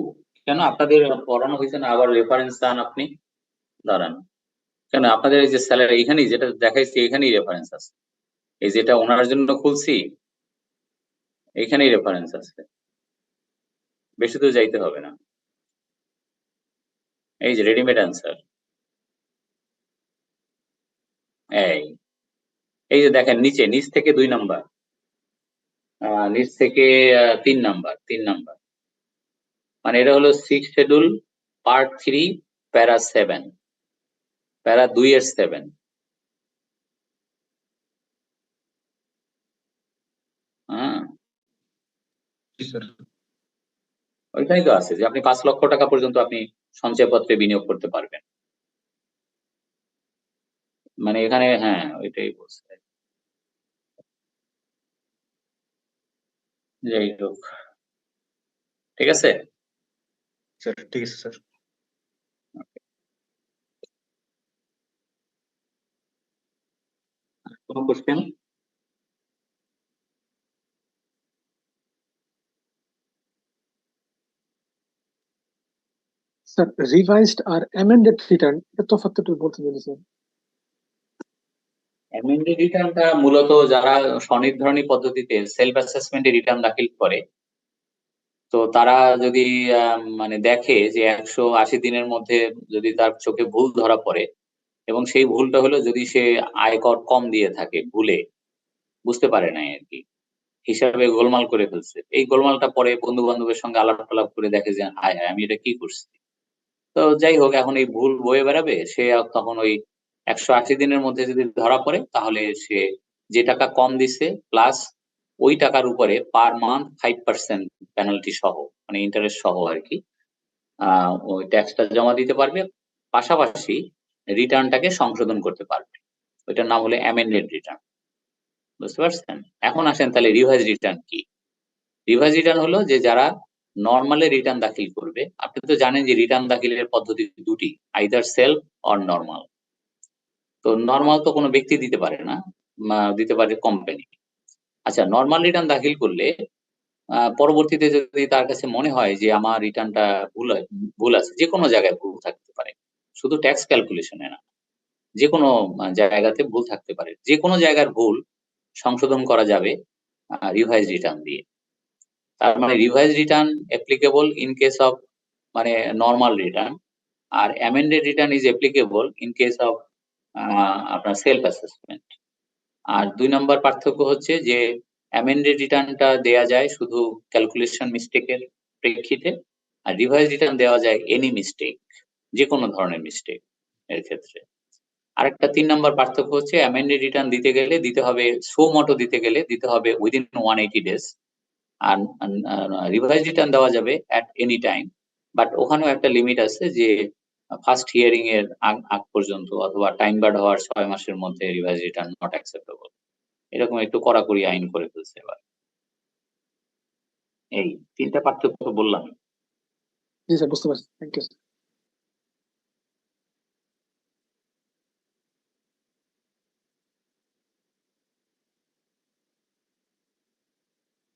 কেন আপনাদের পড়ানো হয়েছে না, আবার রেফারেন্স চান আপনি? দাঁড়ান, কেন আপনাদের এই যে স্যালারি এখানেই যেটা দেখাইছি এখানেই রেফারেন্স আছে, এই যেটা ওনার জন্য খুলছি এখানেই রেফারেন্স আছে, বেশি দূর যাইতে হবে না। এই যে রেডিমেড অ্যান্সার, এই যে দেখেন নিচে, নিচ থেকে 2 নাম্বার, নিচ থেকে 3 নাম্বার, 3 নাম্বার, মানে এটা হলো 6 শিডিউল পার্ট 3 প্যারা 7, প্যারা 2 এর 7। হ্যাঁ, ওইখানেই তো আছে যে আপনি 5 লক্ষ টাকা পর্যন্ত আপনি সঞ্চয়পত্রে বিনিয়োগ করতে পারবেন, মানে এখানে হ্যাঁ ওইটাই বলছে। যাই হোক, ঠিক আছে স্যার, ঠিক আছে স্যার। কোনো কোশ্চেন? স্যার রিভাইজড আর অ্যামেন্ডেড রিটার্ন এটা তফাৎটা একটু বলতে পারি স্যার। অ্যামেন্ডেড রিটার্নটা মূলত যারা স্বনির্ধারণী পদ্ধতিতে সেলফ অ্যাসেসমেন্টে রিটার্ন দাখিল করে, তো তারা যদি মানে দেখে যে 180 দিনের মধ্যে যদি তার চোখে ভুল ধরা পড়ে, এবং সেই ভুলটা হলো যদি সে আয়কর কম দিয়ে থাকে, ভুলে বুঝতে পারে নাই আর কি, হিসাবে গোলমাল করে ফেলছে, এই গোলমালটা পরে বন্ধু বান্ধবের সঙ্গে আলাপ টালাপ করে দেখে যে হায় হায় আমি এটা কি করছি। তো যাই হোক, এখন এই ভুল বয়ে বেড়াবে সে, তখন ওই 180 দিনের মধ্যে যদি ধরা পড়ে তাহলে সে যে টাকা কম দিছে প্লাস ওই টাকার উপরে পার মান্থ 5% পেনাল্টি সহ, মানে ইন্টারেস্ট সহ আর কি, ওই ট্যাক্সটা জমা দিতে পারবে, পাশাপাশি রিটার্নটাকে সংশোধন করতে পারবে। ওইটার নাম হলো অ্যামেন্ডেড রিটার্ন, বুঝতে পারছেন? এখন আসেন তাহলে রিভাইজ রিটার্ন কি। রিভাইজ রিটার্ন হলো যে যারা নর্মালে রিটার্ন দাখিল করবে, আপনি তো জানেন যে রিটার্ন দাখিলের পদ্ধতি দুটি, আইদার সেলফ অর নর্মাল। তো নর্মাল তো কোনো ব্যক্তি দিতে পারে না, দিতে পারে কোম্পানি। আচ্ছা, নর্মাল রিটার্ন দাখিল করলে পরবর্তীতে যদি তার কাছে মনে হয় যে আমার রিটার্নটা ভুল আছে, যে কোনো জায়গায় ভুল থাকতে পারে, শুধু ট্যাক্স ক্যালকুলেশনে না, যে কোনো জায়গাতে ভুল থাকতে পারে, যে কোনো জায়গার ভুল সংশোধন করা যাবে রিভাইজ রিটার্ন দিয়ে। তার মানে revise return applicable in case of মানে নর্মাল রিটার্ন, আর amended return is applicable in case of আপনার সেলফ অ্যাসেসমেন্ট। আর 2 নম্বর পার্থক্য হচ্ছে যে অ্যামেন্ডেড রিটার্নটা দেয়া যায় শুধু ক্যালকুলেশন মিস্টেকের প্রেক্ষিতে, আর রিভাইজ রিটার্ন দেওয়া যায় এনি মিস্টেক, যে কোনো ধরনের মিস্টেক এর ক্ষেত্রে। আরেকটা 3 নম্বর পার্থক্য হচ্ছে অ্যামেন্ডেড রিটার্ন দিতে গেলে দিতে হবে, সো মটো দিতে হবে উইদিন 180 ডেজ, আর রিভাইজ রিটার্ন দেওয়া যাবে অ্যাট এনি টাইম, বাট ওখানেও একটা লিমিট আছে যে ফার্স্ট হিয়ারিং এর আগ পর্যন্ত অথবা টাইম বার্ড হওয়ার 6 মাসের মধ্যে রিভাইজ রিটার্ন নট অ্যাকসেপ্টেবল। এরকম একটু কড়াকড়ি আইন করে ফেলছে এবার। এই 3টা পার্থক্য বললাম। জি স্যার, বুঝতে পারছি, থ্যাংক ইউ।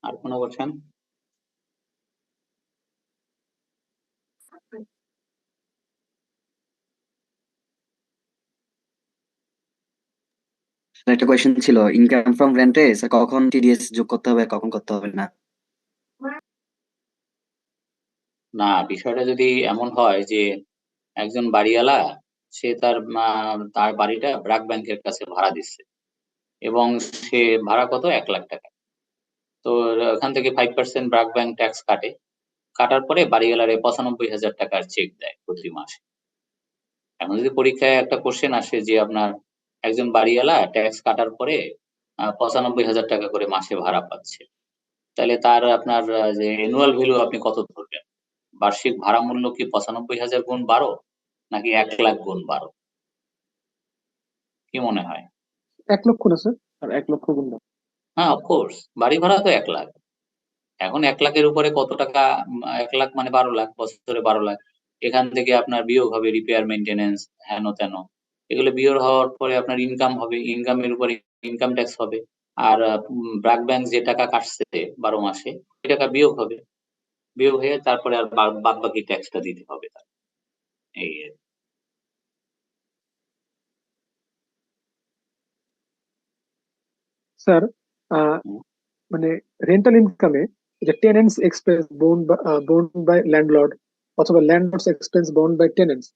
আর কোনো কোশ্চেন? একটা কোয়েশ্চেন ছিল, ইনকাম ফ্রম রেন্টে কখন টিডিএস যোগ করতে হবে কখন করতে হবে না? না, বিষয়টা যদি এমন হয় যে একজন বাড়িওয়ালা সে তার বাড়িটা ব্র্যাক ব্যাংকের কাছে ভাড়া দিচ্ছে এবং সে ভাড়া কত 1 লাখ টাকা। তো ওখান থেকে 5% ব্র্যাক ব্যাংক ট্যাক্স কাটে, কাটার পরে বাড়িওয়ালারে 95,000 টাকার চেক দেয় প্রতি মাসে। এখন যদি পরীক্ষায় একটা কোশ্চেন আসে যে আপনার একজন বাড়িওয়ালা ট্যাক্স কাটার পরে 95,000 টাকা করে মাসে ভাড়া পাচ্ছে, তাহলে তার আপনার যে অ্যানুয়াল ভ্যালু আপনি কত ধরবেন? বার্ষিক ভাড়া মূল্য কি 95,000 গুণ 12 নাকি 1 লাখ গুণ 12? কি মনে হয়? 1 লক্ষ না স্যার, আর 1 লক্ষ গুণ দাও। হ্যাঁ, অফকোর্স বাড়ি ভাড়া তো 1 লাখ। এখন 1 লাখের উপরে কত টাকা? 1 লাখ মানে 12 লাখ, বছরে 12 লাখ। এখান থেকে আপনার বিয়োগ হবে রিপেয়ার, মেইনটেনেন্স, হেন তেন। এগুলো বিয়োগ হওয়ার পরে আপনার ইনকাম হবে, ইনকামের উপরে ইনকাম ট্যাক্স হবে। আর ব্র্যাক ব্যাংক যে টাকা কাটছে 12 মাসে ওই টাকা বিয়োগ হবে, বিয়োগ হয়ে তারপরে আর বাদ বাকি ট্যাক্সটা দিতে হবে তার। এই আর কি। স্যার হুম। মানে রেন্টাল ইনকামে যে টেনেন্টস এক্সপেন্স বোন বাই ল্যান্ডলর্ড অথবা ল্যান্ডলর্ডস এক্সপেন্স বোন বাই টেনেন্টস,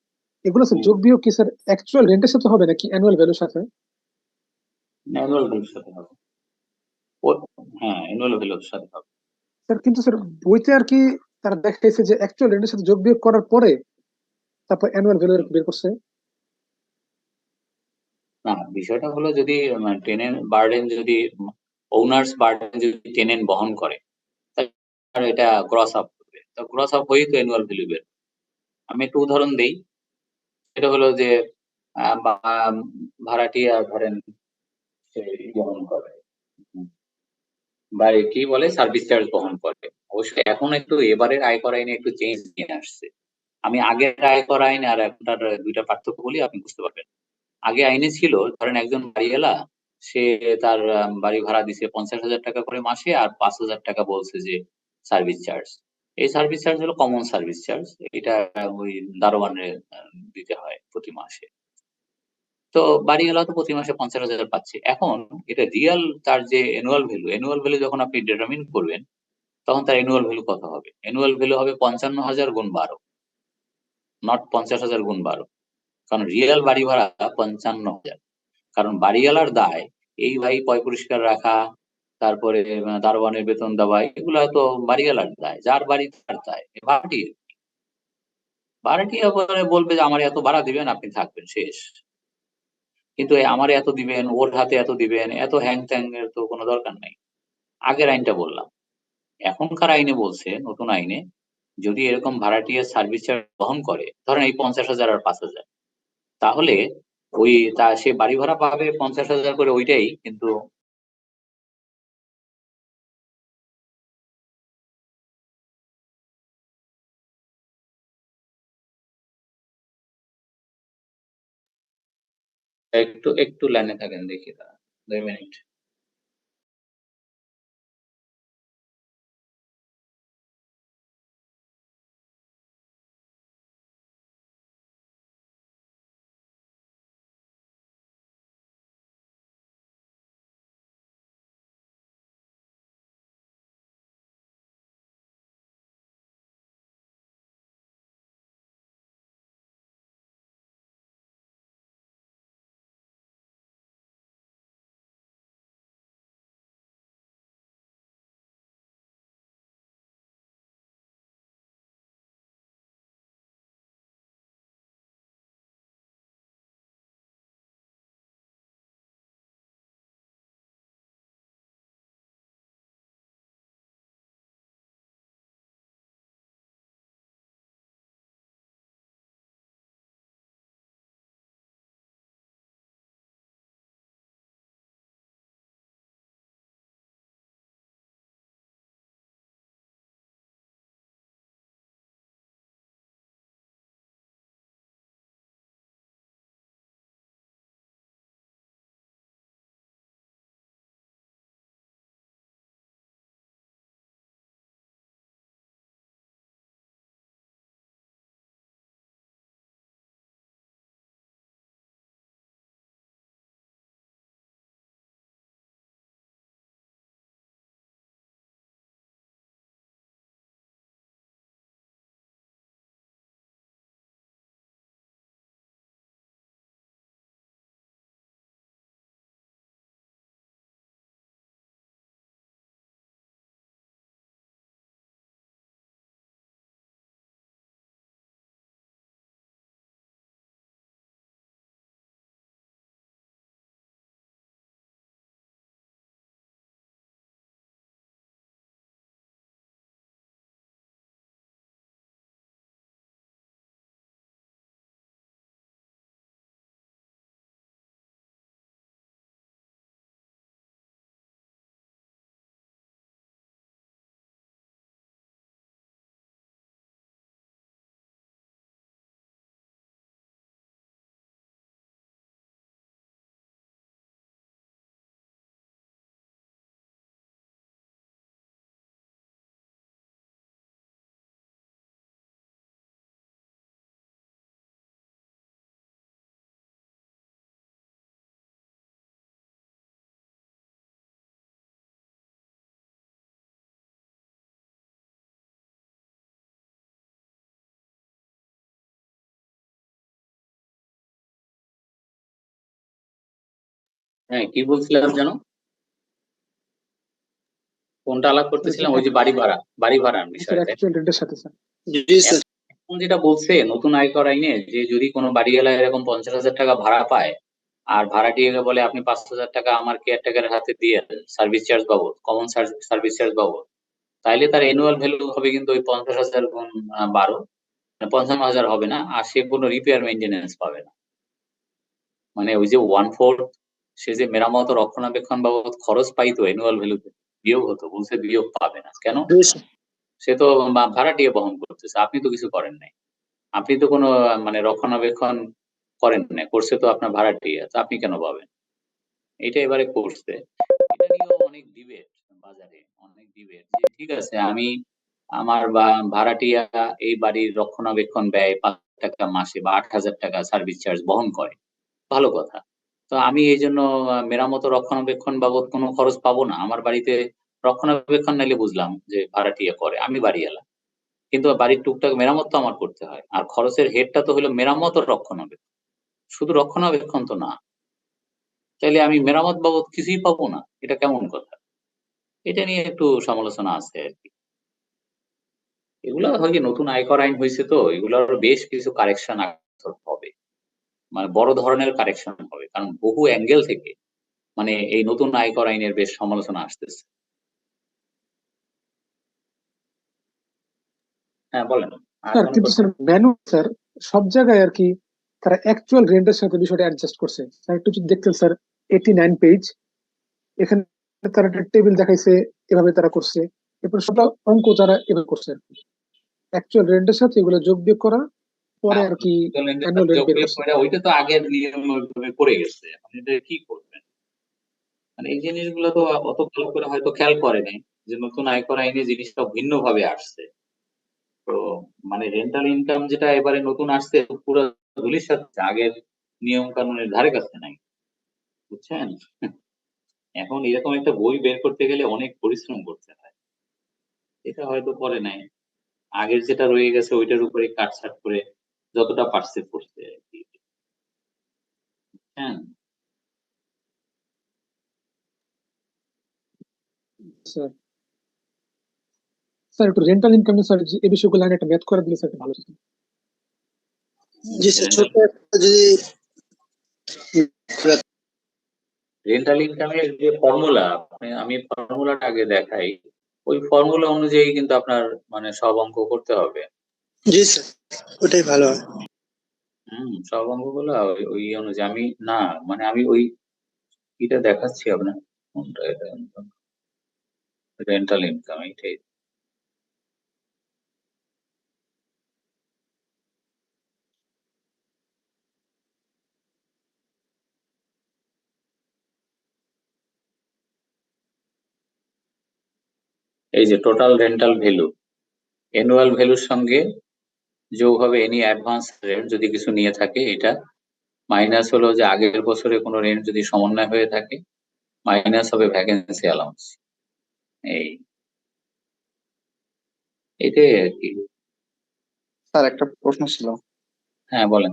এগুলো স্যার যোগ বিয়োগ কি স্যার অ্যাকচুয়াল রেন্টের সাথে হবে নাকি অ্যানুয়াল ভ্যালুর সাথে? অ্যানুয়াল ভ্যালুর সাথে হবে। হ্যাঁ, অ্যানুয়াল ভ্যালুর সাথে হবে। স্যার কিন্তু স্যার বইতে আর কি তারা দেখাইছে যে অ্যাকচুয়াল রেন্টের সাথে যোগ বিয়োগ করার পরে তারপর অ্যানুয়াল ভ্যালু বের করছে। না, বিষয়টা হলো যদি টেনেন্ট বার্ডেন যদি ওনার্স বার্ডেন যদি টেনেন্ট বহন করে তাহলে এটা ক্রস আপ হবে। তো ক্রস আপ হয়েই তো অ্যানুয়াল ভ্যালু বের। আমি একটু উদাহরণ দেই। এটা হলো যে ভাড়াটিয়া ধরেন সে বহন করে বা কি বলে সার্ভিস চার্জ বহন করে। অবশ্যই এখন একটু এবারের আয়কর আইনে একটু চেঞ্জ নিয়ে আসছে। আমি আগের আয়কর আইন আর এখনকার দুইটা পার্থক্য বলি, আপনি বুঝতে পারবেন। আগে আইনে ছিল ধরেন একজন বাড়িওয়ালা সে তার বাড়ি ভাড়া দিছে 50,000 টাকা করে মাসে, আর 5,000 টাকা বলছে যে সার্ভিস চার্জ। এই সার্ভিস চার্জ হলো কমন সার্ভিস চার্জ, এটা ওই দারোয়ানের দিতে হয় প্রতি মাসে। তো বাড়িওয়ালা তো প্রতি মাসে 50,000 পাচ্ছে। এখন এটা রিয়াল তার যে অ্যানুয়াল ভ্যালু যখন আপনি ডিটারমিন করবেন তখন তার অ্যানুয়াল ভ্যালু কত হবে? অ্যানুয়াল ভ্যালু হবে 55,000 গুণ 12, নট 50,000 গুণ 12। কারণ রিয়েল বাড়ি ভাড়া 55,000। কারণ বাড়িওয়ালার দায় এই ভাই পয় পরিষ্কার রাখা, তারপরে দারোয়ানের বেতন দেওয়া, এগুলা তো বাড়িওয়ালার দায়। যার বাড়ি তার দায়। ভাড়াটিয়া পরে বলবে যে আমার এত ভাড়া দিবেন, আপনি থাকবেন, শেষ। কিন্তু আমার এত দিবেন, ওর হাতে এত দিবেন, এত হ্যাং ত্যাং এর তো কোনো দরকার নাই। আগের আইনটা বললাম। এখনকার আইনে বলছে, নতুন আইনে, যদি এরকম ভাড়াটিয়া সার্ভিস চার্জ বহন করে, ধরেন এই 50,000 আর 5,000, তাহলে সে বাড়ি ভাড়া পাবে 50,000 করে ওইটাই, কিন্তু একটু একটু লাইনে থাকেন, দেখি 2 মিনিট। হ্যাঁ, কি বলছিলাম যেন? কোনটা আলাপ করতেছিলাম? ওই যে বাড়ি ভাড়ার স্যার বিষয়টা। অ্যাকচুয়াল রেন্টের সাথে স্যার। জি স্যার। এখন যেটা বলছে নতুন আয়কর আইনে, যে যদি কোনো বাড়িওয়ালা এরকম 50,000 টাকা ভাড়া পায়, আর ভাড়াটিয়াকে বলে আপনি 5,000 টাকা আমার কেয়ারটেকারের হাতে দিয়ে সার্ভিস চার্জ বাবদ, কমন সার্ভিস চার্জ বাবদ, তাইলে তার অ্যানুয়াল ভ্যালু হবে কিন্তু ওই 50,000 গুণ 12, 55,000 হবে না, আর সে কোনো রিপেয়ার মেইনটেনেন্স পাবে না। মানে ওই যে 1/4 সে যে মেরামত ও রক্ষণাবেক্ষণ বাবদ খরচ পাইতো অ্যানুয়াল ভ্যালুতে, বিয়োগ হতো, বলছে বিয়োগ পাবে না। কেন? জি স্যার। সে তো ভাড়াটিয়া বহন করতেছে, আপনি তো কিছু করেন নাই, আপনি তো কোনো মানে রক্ষণাবেক্ষণ করেন না, করছে তো আপনার ভাড়াটিয়া, তো আপনি কেন পাবেন? এটা এবারে করছে। এটা নিয়েও অনেক ডিবেট, বাজারে অনেক ডিবেট, যে ঠিক আছে আমি আমার ভাড়াটিয়া এই বাড়ির রক্ষণাবেক্ষণ ব্যয় 5 টাকা মাসে বা 8,000 টাকা সার্ভিস চার্জ বহন করে, ভালো কথা। তো আমি এই জন্য মেরামত ও রক্ষণাবেক্ষণ বাবদ কোনো খরচ পাবো না। আমার বাড়িতে রক্ষণাবেক্ষণ নাইলে বুঝলাম যে ভাড়াটিয়া করে, আমি বাড়িওয়ালা, কিন্তু বাড়ির টুকটাক মেরামত তো আমার করতে হয়, আর খরচের হেডটা তো হলো মেরামত ও রক্ষণাবেক্ষণ, শুধু রক্ষণাবেক্ষণ তো না। তাইলে আমি মেরামত বাবদ কিছুই পাবো না, এটা কেমন কথা? এটা নিয়ে একটু সমালোচনা আছে আর কি। এগুলা হয় কি, নতুন আয়কর আইন হয়েছে তো, এগুলোর বেশ কিছু কারেকশন হবে, মানে বড় ধরনের কারেকশন হবে, কারণ বহু অ্যাঙ্গেল থেকে মানে এই নতুন আয়কর আইনের বেশ সমালোচনা আসতেছে। হ্যাঁ, বলেন। আর স্যার কোনো কিন্তু প্রশ্ন? স্যার ম্যানু স্যার সব জায়গায় আর কি তারা অ্যাকচুয়াল রেন্টের সাথে বিষয়টা অ্যাডজাস্ট করছে। স্যার একটু যদি দেখতেন স্যার 89 পেজ, এখানে তারা একটা টেবিল দেখাইছে, এভাবে তারা করছে, এরপর সবটা অঙ্ক তারা এভাবে করছে আর কি। অ্যাকচুয়াল রেন্টের সাথে এগুলো যোগ বিয়োগ করা, পরে আর কি অ্যানুয়াল রেন্ট বের করছে। ওইটা তো আগের নিয়ম ওইভাবে করে গেছে, আপনি এটা কি করবেন? মানে এই জিনিসগুলো তো অত ভালো করে হয়তো খেয়াল করে নাই, যে নতুন আয়কর আইনে জিনিসটা ভিন্ন ভাবে আসছে। তো মানে রেন্টাল ইনকাম যেটা এবারে নতুন আসছে, পুরো ধুলির সাথে আগের নিয়ম কানুনের ধারে কাছে নাই, বুঝছেন? এখন এরকম একটা বই বের করতে গেলে অনেক পরিশ্রম করতে হয়, এটা হয়তো করে নাই। আগের যেটা রয়ে গেছে ওইটার উপরে কাটছাট করে যতটা পারছে করছে আর কি। হ্যাঁ, স্যার স্যার একটু রেন্টাল ইনকাম স্যার এই বিষয়গুলো আমি একটা ম্যাথ করে দিলে স্যার ভালো হতো। জি স্যার, ছোট একটা যদি রেন্টাল ইনকামের যে ফর্মুলা, আমি ফর্মুলাটা আগে দেখাই। ওই ফর্মুলা অনুযায়ী কিন্তু আপনার মানে সব অঙ্ক করতে হবে। জি স্যার, ওটাই ভালো হয়। সব অঙ্কগুলো ওই অনুযায়ী আমি না, মানে আমি ওই এটা দেখাচ্ছি আপনার, কোনটা এটা, রেন্টাল ইনকাম এইটাই। এই যে টোটাল রেন্টাল ভ্যালু, অ্যানুয়াল ভ্যালুর সঙ্গে যোগ হবে এনি অ্যাডভান্স রেন্ট যদি কিছু নিয়ে থাকে, এটা মাইনাস হলো যে আগের বছরে কোনো রেন্ট যদি সমন্বয় হয়ে থাকে, মাইনাস হবে ভ্যাকেন্সি অ্যালাউন্স। এটাই আর কি। স্যার একটা প্রশ্ন ছিল। হ্যাঁ, বলেন।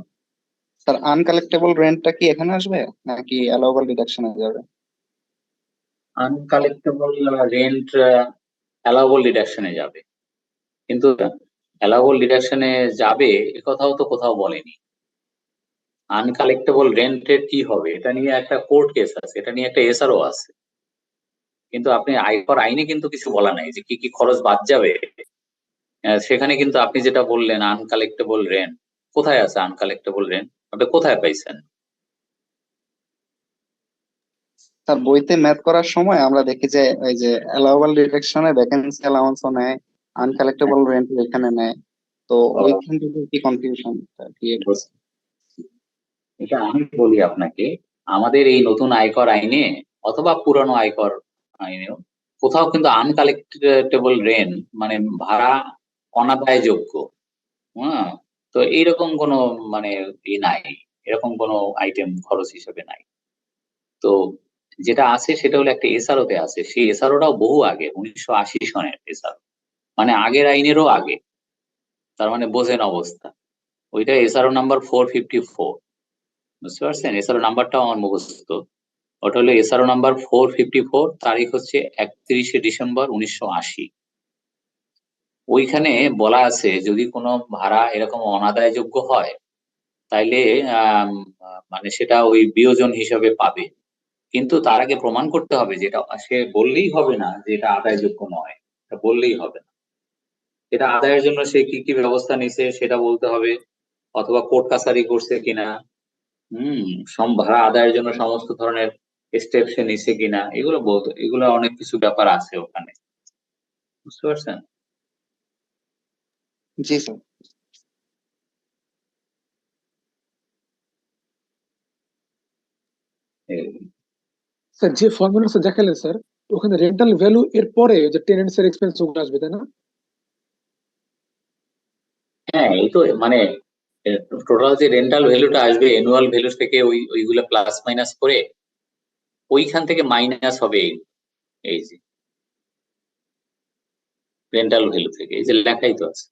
স্যার আনকালেক্টেবল রেন্টটা কি এখানে আসবে নাকি অ্যালাউবল ডিডাকশনে যাবে? আনকালেক্টেবল রেন্ট অ্যালাউবল ডিডাকশনে যাবে, কিন্তু অ্যালাউবল ডিডাকশনে যাবে এ কথাও তো কোথাও বলেনি। আনকালেক্টেবল রেন্টের কি হবে এটা নিয়ে একটা কোর্ট কেস আছে, এটা নিয়ে একটা এসআরও আছে, কিন্তু আপনি আয়কর আইনে কিন্তু কিছু বলা নাই যে কি কি খরচ বাদ যাবে। সেখানে কিন্তু আপনি যেটা বললেন আনকালেক্টেবল রেন্ট, কোথায় আছে আনকালেক্টেবল রেন্ট? আপনি কোথায় পাইছেন? স্যার বইতে ম্যাথ করার সময় আমরা দেখি যে ওই যে অ্যালাউবল ডিডাকশনে ভ্যাকেন্সি অ্যালাউন্সও নেয়, আনকালেক্টেবল রেন্ট এখানে নেয়, তো ওইখান থেকে কি কনফিউশন ক্রিয়েট হচ্ছে। এটা আমি বলি আপনাকে, আমাদের এই নতুন আয়কর আইনে অথবা পুরানো আয়কর আইনেও কোথাও কিন্তু আনকালেক্টেবল রেন্ট মানে ভাড়া অনাদায়যোগ্য, হ্যাঁ, তো এইরকম কোনো মানে নাই, এরকম কোনো আইটেম খরচ হিসেবে নাই। তো যেটা আছে সেটা হলো একটা এসআরও তে আছে, সেই এসআরওটাও বহু আগে 1980 সনের এসআরও, মানে আগের আইনেরও আগে। তার মানে বোঝেন অবস্থা। ওইটা এসআরও নাম্বার 454, বুঝতে পারছেন? এসআরও নাম্বারটাও আমার মুখস্থ, ওটা হলো এসআরও নাম্বার 454, তারিখ হচ্ছে 31শে ডিসেম্বর 1980। ওইখানে বলা আছে যদি কোনো ভাড়া এরকম অনাদায়যোগ্য হয় তাইলে মানে সেটা ওই বিয়োজন হিসাবে পাবে, কিন্তু তার আগে প্রমাণ করতে হবে, যেটা সে বললেই হবে না যে এটা আদায়যোগ্য নয়, এটা বললেই হবে না। এটা আদায়ের জন্য সে কি কি ব্যবস্থা নিছে সেটা বলতে হবে, অথবা কোর্ট কাছারি করছে কিনা, ভাড়া আদায়ের জন্য সমস্ত ধরনের স্টেপ সে নিছে কিনা, এগুলো বলতে, এগুলো অনেক কিছু ব্যাপার আছে ওখানে, বুঝতে পারছেন? জি স্যার। স্যার যে ফর্মুলা দেখালেন স্যার, ওখানে রেন্টাল ভ্যালু এর পরে যে টেনেন্টস এর এক্সপেন্স ওগুলো আসবে, তাই না? হ্যাঁ, এই তো মানে টোটাল যে রেন্টাল ভ্যালুটা আসবে অ্যানুয়াল ভ্যালু থেকে ওইগুলো প্লাস মাইনাস করে ওইখান থেকে মাইনাস হবে এই যে রেন্টাল ভ্যালু থেকে, এই যে লেখাই তো আছে,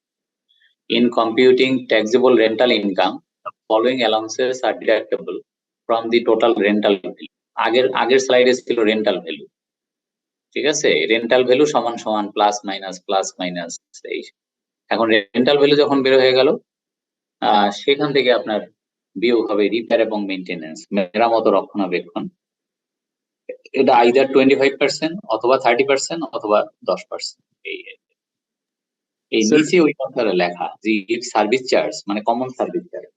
in computing taxable rental income following allowances are deductible from the total rental value. আগের স্লাইডে ছিল রেন্টাল ভ্যালু, ঠিক আছে, রেন্টাল ভ্যালু সমান সমান প্লাস মাইনাস এই। এখন রেন্টাল ভ্যালু যখন বের হয়ে গেল, সেখান থেকে আপনার বিয়োগ হবে রিপেয়ার এবং মেইনটেনেন্স, মেরামত রক্ষণাবেক্ষণ। এটা আইদার 25% অথবা 30% অথবা 10%। এই নিচে ওই কথাটা লেখা যে সার্ভিস চার্জ মানে কমন সার্ভিস চার্জ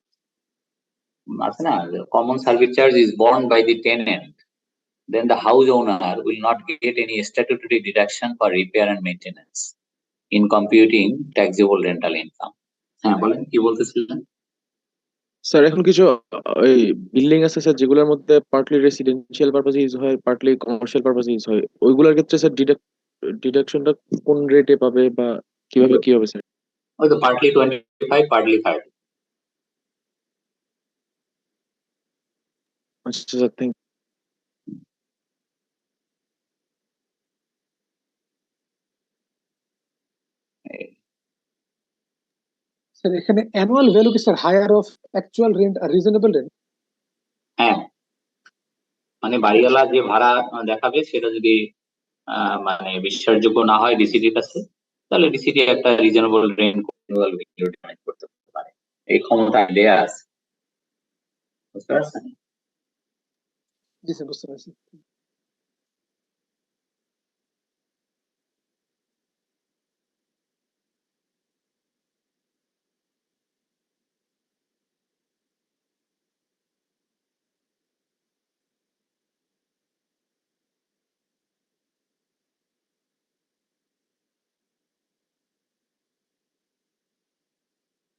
আছে না, common service charge is borne by the tenant, then the house owner will not get any statutory deduction for repair and maintenance in computing taxable rental income. হ্যাঁ বলেন, কি বলতেছিলেন? Sir এখন কিছু ওই building আছে স্যার যেগুলোর মধ্যে পার্টলি রেসিডেন্সিয়াল পারপাসে ইউজ হয়, পার্টলি কমার্শিয়াল পারপাসে ইউজ হয়, ওইগুলোর ক্ষেত্রে স্যার ডিডাকশনটা কোন রেটে পাবে বা কিভাবে কি হবে স্যার? ওই তো পার্টলি 25, পার্টলি 30। আচ্ছা স্যার, থ্যাংক স্যার এখানে অ্যানুয়াল ভ্যালু কি sir higher of actual rent আর রিজনেবল রেন্ট? হ্যাঁ, মানে বাড়িওয়ালা যে ভাড়া দেখাবে সেটা যদি মানে বিশ্বাসযোগ্য না হয় ডিসিটির কাছে, তাহলে ডিসিটি একটা রিজনেবল রেন্ট ডিমান্ড করতে পারে, এই ক্ষমতা দেয়া আছে, বুঝতে পারছেন? জি স্যার, বুঝতে পারছি।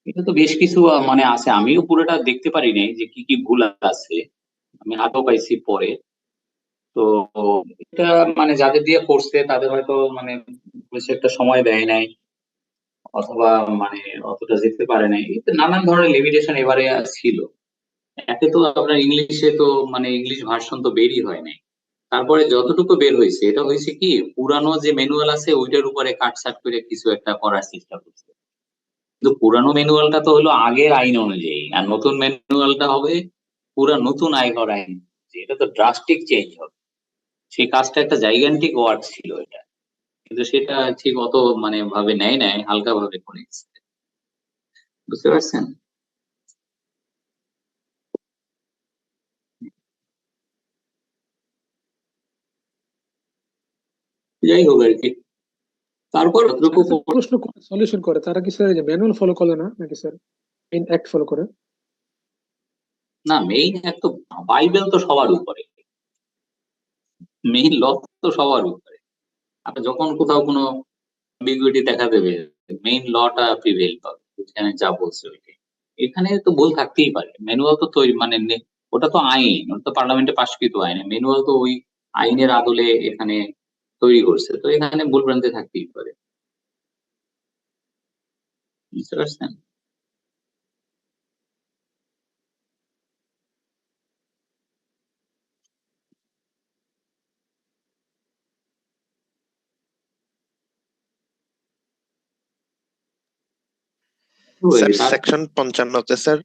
এটা তো বেশ কিছু মানে আছে, আমিও পুরোটা দেখতে পারি নাই যে কি কি ভুল আছে, আমি হাতও পাইছি পরে। তো এটা মানে যাদের দিয়ে করছে তাদের হয়তো মানে বেশি একটা সময় দেয় নাই, অথবা মানে অতটা যেতে পারে নাই, এতে নানান ধরনের লিমিটেশন এবারে ছিল। একে তো আপনার ইংলিশে তো মানে ইংলিশ ভার্সন তো বেরই হয় নাই, তারপরে যতটুকু বের হয়েছে এটা হয়েছে কি পুরানো যে ম্যানুয়াল আছে ওইটার উপরে কাটছাট করে কিছু একটা করার চেষ্টা করছে, কিন্তু পুরানো ম্যানুয়ালটা তো হলো আগের আইন অনুযায়ী, আর নতুন ম্যানুয়ালটা হবে পুরা নতুন আয়কর আইন, এটা তো ড্রাস্টিক চেঞ্জ হবে। সেই কাজটা একটা জাইগান্টিক ওয়ার্ক ছিল এটা, কিন্তু সেটা ঠিক অত মানে ভাবে নেয় নাই, হালকা ভাবে করেছে, বুঝতে পারছেন? যাই হোক আর কি, তারপর প্রশ্ন সলিউশন করে তারা কি স্যার ম্যানুয়াল ফলো করে না নাকি স্যার মেইন অ্যাক্ট ফলো করে? না, মেইন এক তো বাইবেল তো সবার উপরে, মেইন ল তো সবার উপরে। আপনি যখন কোথাও কোনো অ্যাম্বিগুইটি দেখা দেবে, মেইন লটা প্রিভেইল পাবে, এখানে যা বলছে ওইটাই। এখানে তো ভুল থাকতেই পারে, ম্যানুয়াল তো তৈরি মানে ওটা তো আইন, ওটা তো পার্লামেন্টে পাশকৃত আইন, ম্যানুয়াল তো ওই আইনের আদলে এখানে তৈরি করছে, তো এখানে ভুল ভ্রান্তি থাকতেই পারে, বুঝতে পারছেন? সেকশন 55 তে স্যার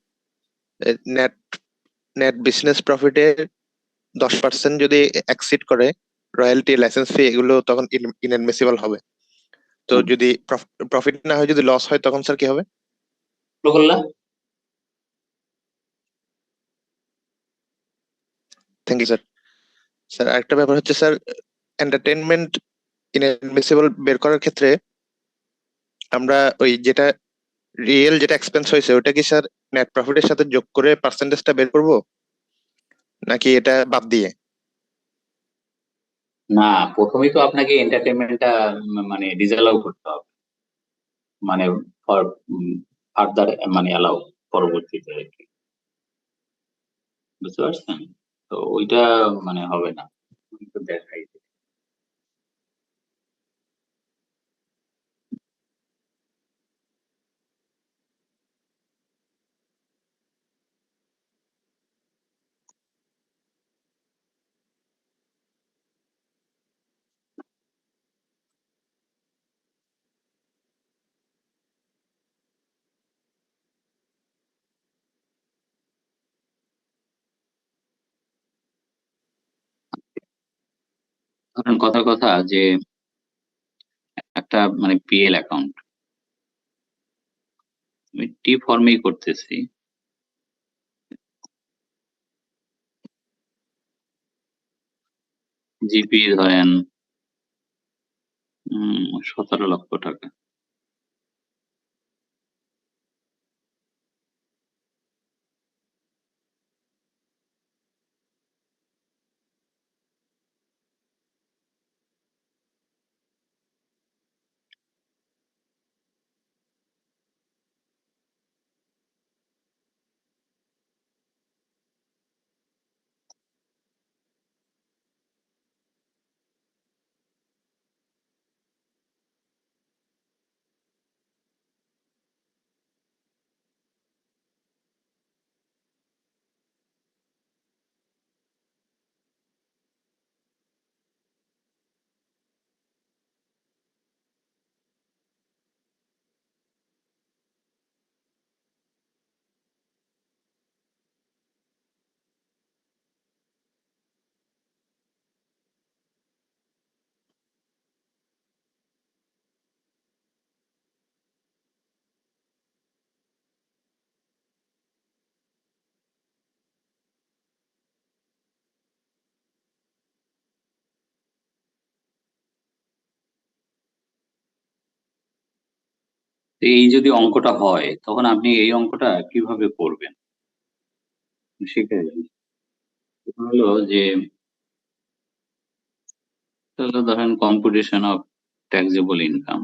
নেট নেট বিজনেস প্রফিটের 10% যদি এক্সিড করে রয়্যালটি, লাইসেন্স ফি এগুলো তখন ইনএডমিসিবল হবে। তো যদি প্রফিট না হয়, যদি লস হয়, তখন স্যার কি হবে? প্রফুল্লা, থ্যাংক ইউ স্যার। স্যার আরেকটা ব্যাপার হচ্ছে স্যার, এন্টারটেইনমেন্ট ইনএডমিসিবল বের করার ক্ষেত্রে আমরা ওই যেটা রিয়েল যেটা এক্সপেন্স হয়েছে ওটা কি স্যার নেট প্রফিটের সাথে যোগ করে পার্সেন্টেজটা বের করব, নাকি এটা বাদ দিয়ে? না, প্রথমেই তো আপনাকে এন্টারটেনমেন্টটা মানে ডিসঅ্যালাউ করতে হবে, মানে ফর ফার্দার মানে অ্যালাউ পরবর্তীতে আর কি, বুঝতে পারছেন? তো ওইটা মানে হবে না, একটু দেখাই। ধরেন কথার কথা যে একটা মানে পিএল অ্যাকাউন্ট আমি টি ফর্মেই করতেছি, জিপি ধরেন 17 লক্ষ টাকা। তো এই যদি অঙ্কটা হয় তখন আপনি এই অঙ্কটা কিভাবে করবেন শিখে যাবেন। এটা হলো যে তাহলে ধরেন কম্পিটিশন অফ ট্যাক্সেবল ইনকাম,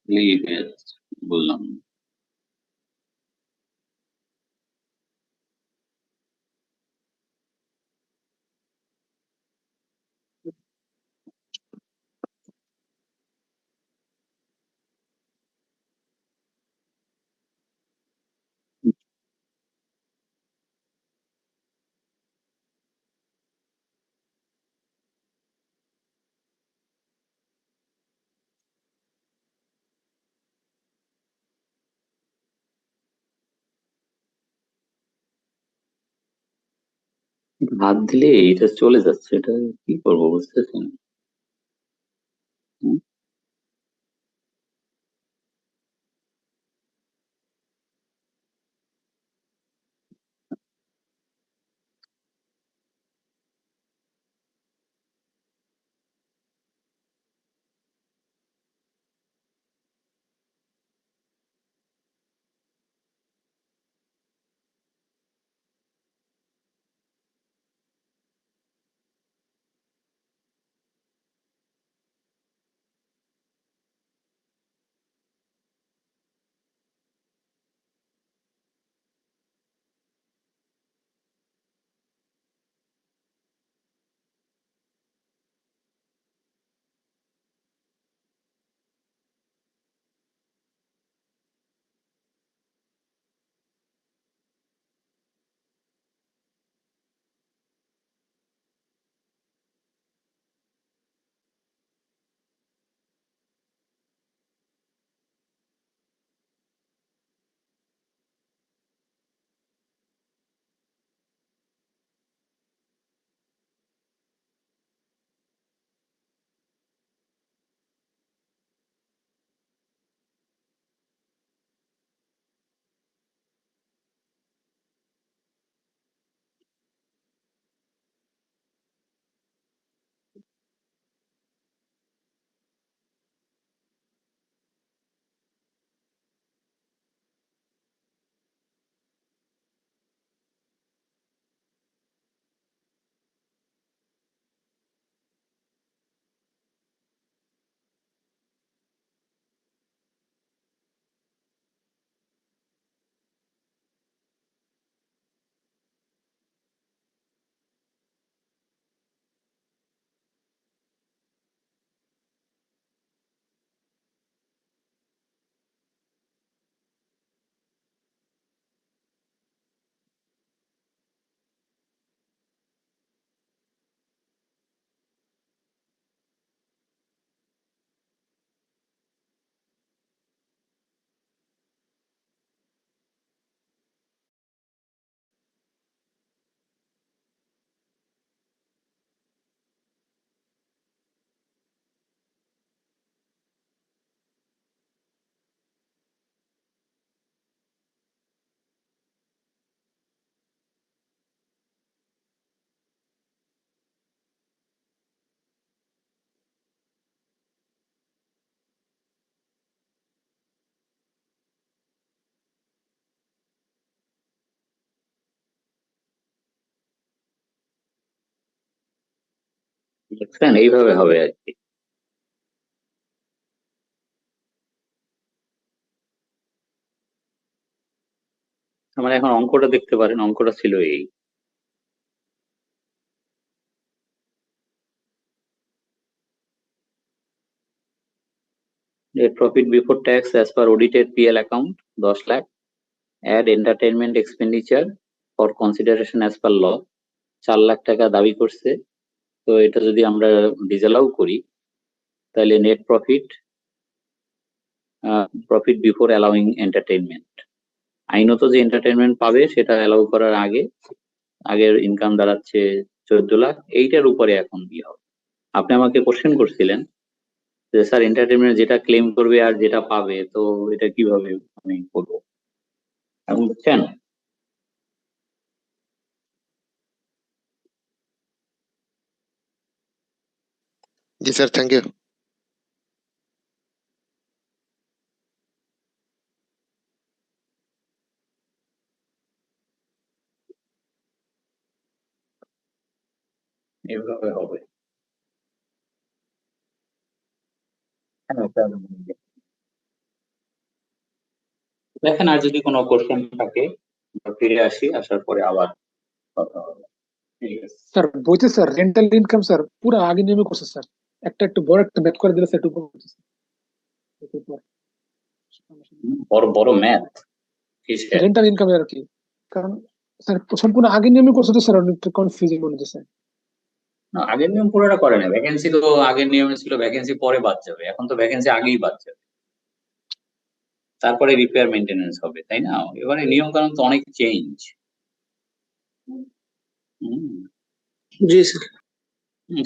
লিভেজ বললাম। হাত দিলে এটা চলে যাচ্ছে, এটা কি করবো বুঝতেছি না। হুম? দেখছেন, এইভাবে হবে আর কি। আমরা এখন অঙ্কটা দেখতে পারেন, অঙ্কটা ছিল এই। Net profit before tax as per audited PL account 10 lakh, add entertainment expenditure for consideration as per law 4 lakh টাকা দাবি করছে। তো এটা যদি আমরা ডিসঅ্যালাউ করি তাহলে net profit before allowing entertainment, আইনত যে এন্টারটেইনমেন্ট পাবে সেটা অ্যালাউ করার আগে আগের ইনকাম দাঁড়াচ্ছে 14 লাখ, এইটার উপরে এখন কি হবে। আপনি আমাকে কোশ্চেন করছিলেন যে স্যার এন্টারটেইনমেন্ট যেটা ক্লেম করবে আর যেটা পাবে, তো এটা কিভাবে আমি করবো এখন বুঝছেন? জি স্যার, থ্যাংক ইউ। এভাবে হবে। হ্যাঁ, দেখেন আর যদি কোনো কোশ্চেন থাকে আমরা ফিরে আসি, আসার পরে আবার কথা হবে। ঠিক আছে। স্যার বইতে স্যার রেন্টাল ইনকাম স্যার পুরো আগে নিয়মে করছে স্যার, একটা একটু বড় একটা ম্যাথ করে দিলে স্যার একটু উপর করতেছে। বড় বড় ম্যাথ কিসের? রেন্টাল ইনকাম আর কি, কারণ স্যার সম্পূর্ণ আগে নিয়মে করছে তো স্যার অনেকটা কনফিউজিং মনে হচ্ছে স্যার। না, আগের নিয়ম পুরোটা করে না, ভ্যাকেন্সি তো আগের নিয়মে ছিল ভ্যাকেন্সি পরে বাদ যাবে, এখন তো ভ্যাকেন্সি আগেই বাদ যাবে, তারপরে রিপেয়ার মেইনটেনেন্স হবে, তাই না? এবারে নিয়ম কানুন তো অনেক চেঞ্জ। জি স্যার।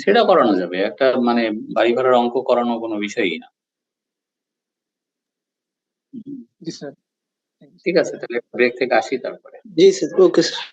সেটা করানো যাবে, একটা মানে বাড়ি ভাড়ার অঙ্ক করানো কোনো বিষয়ই না। জি স্যার। ঠিক আছে, তাহলে ব্রেক থেকে আসি তারপরে। জি স্যার, ওকে স্যার।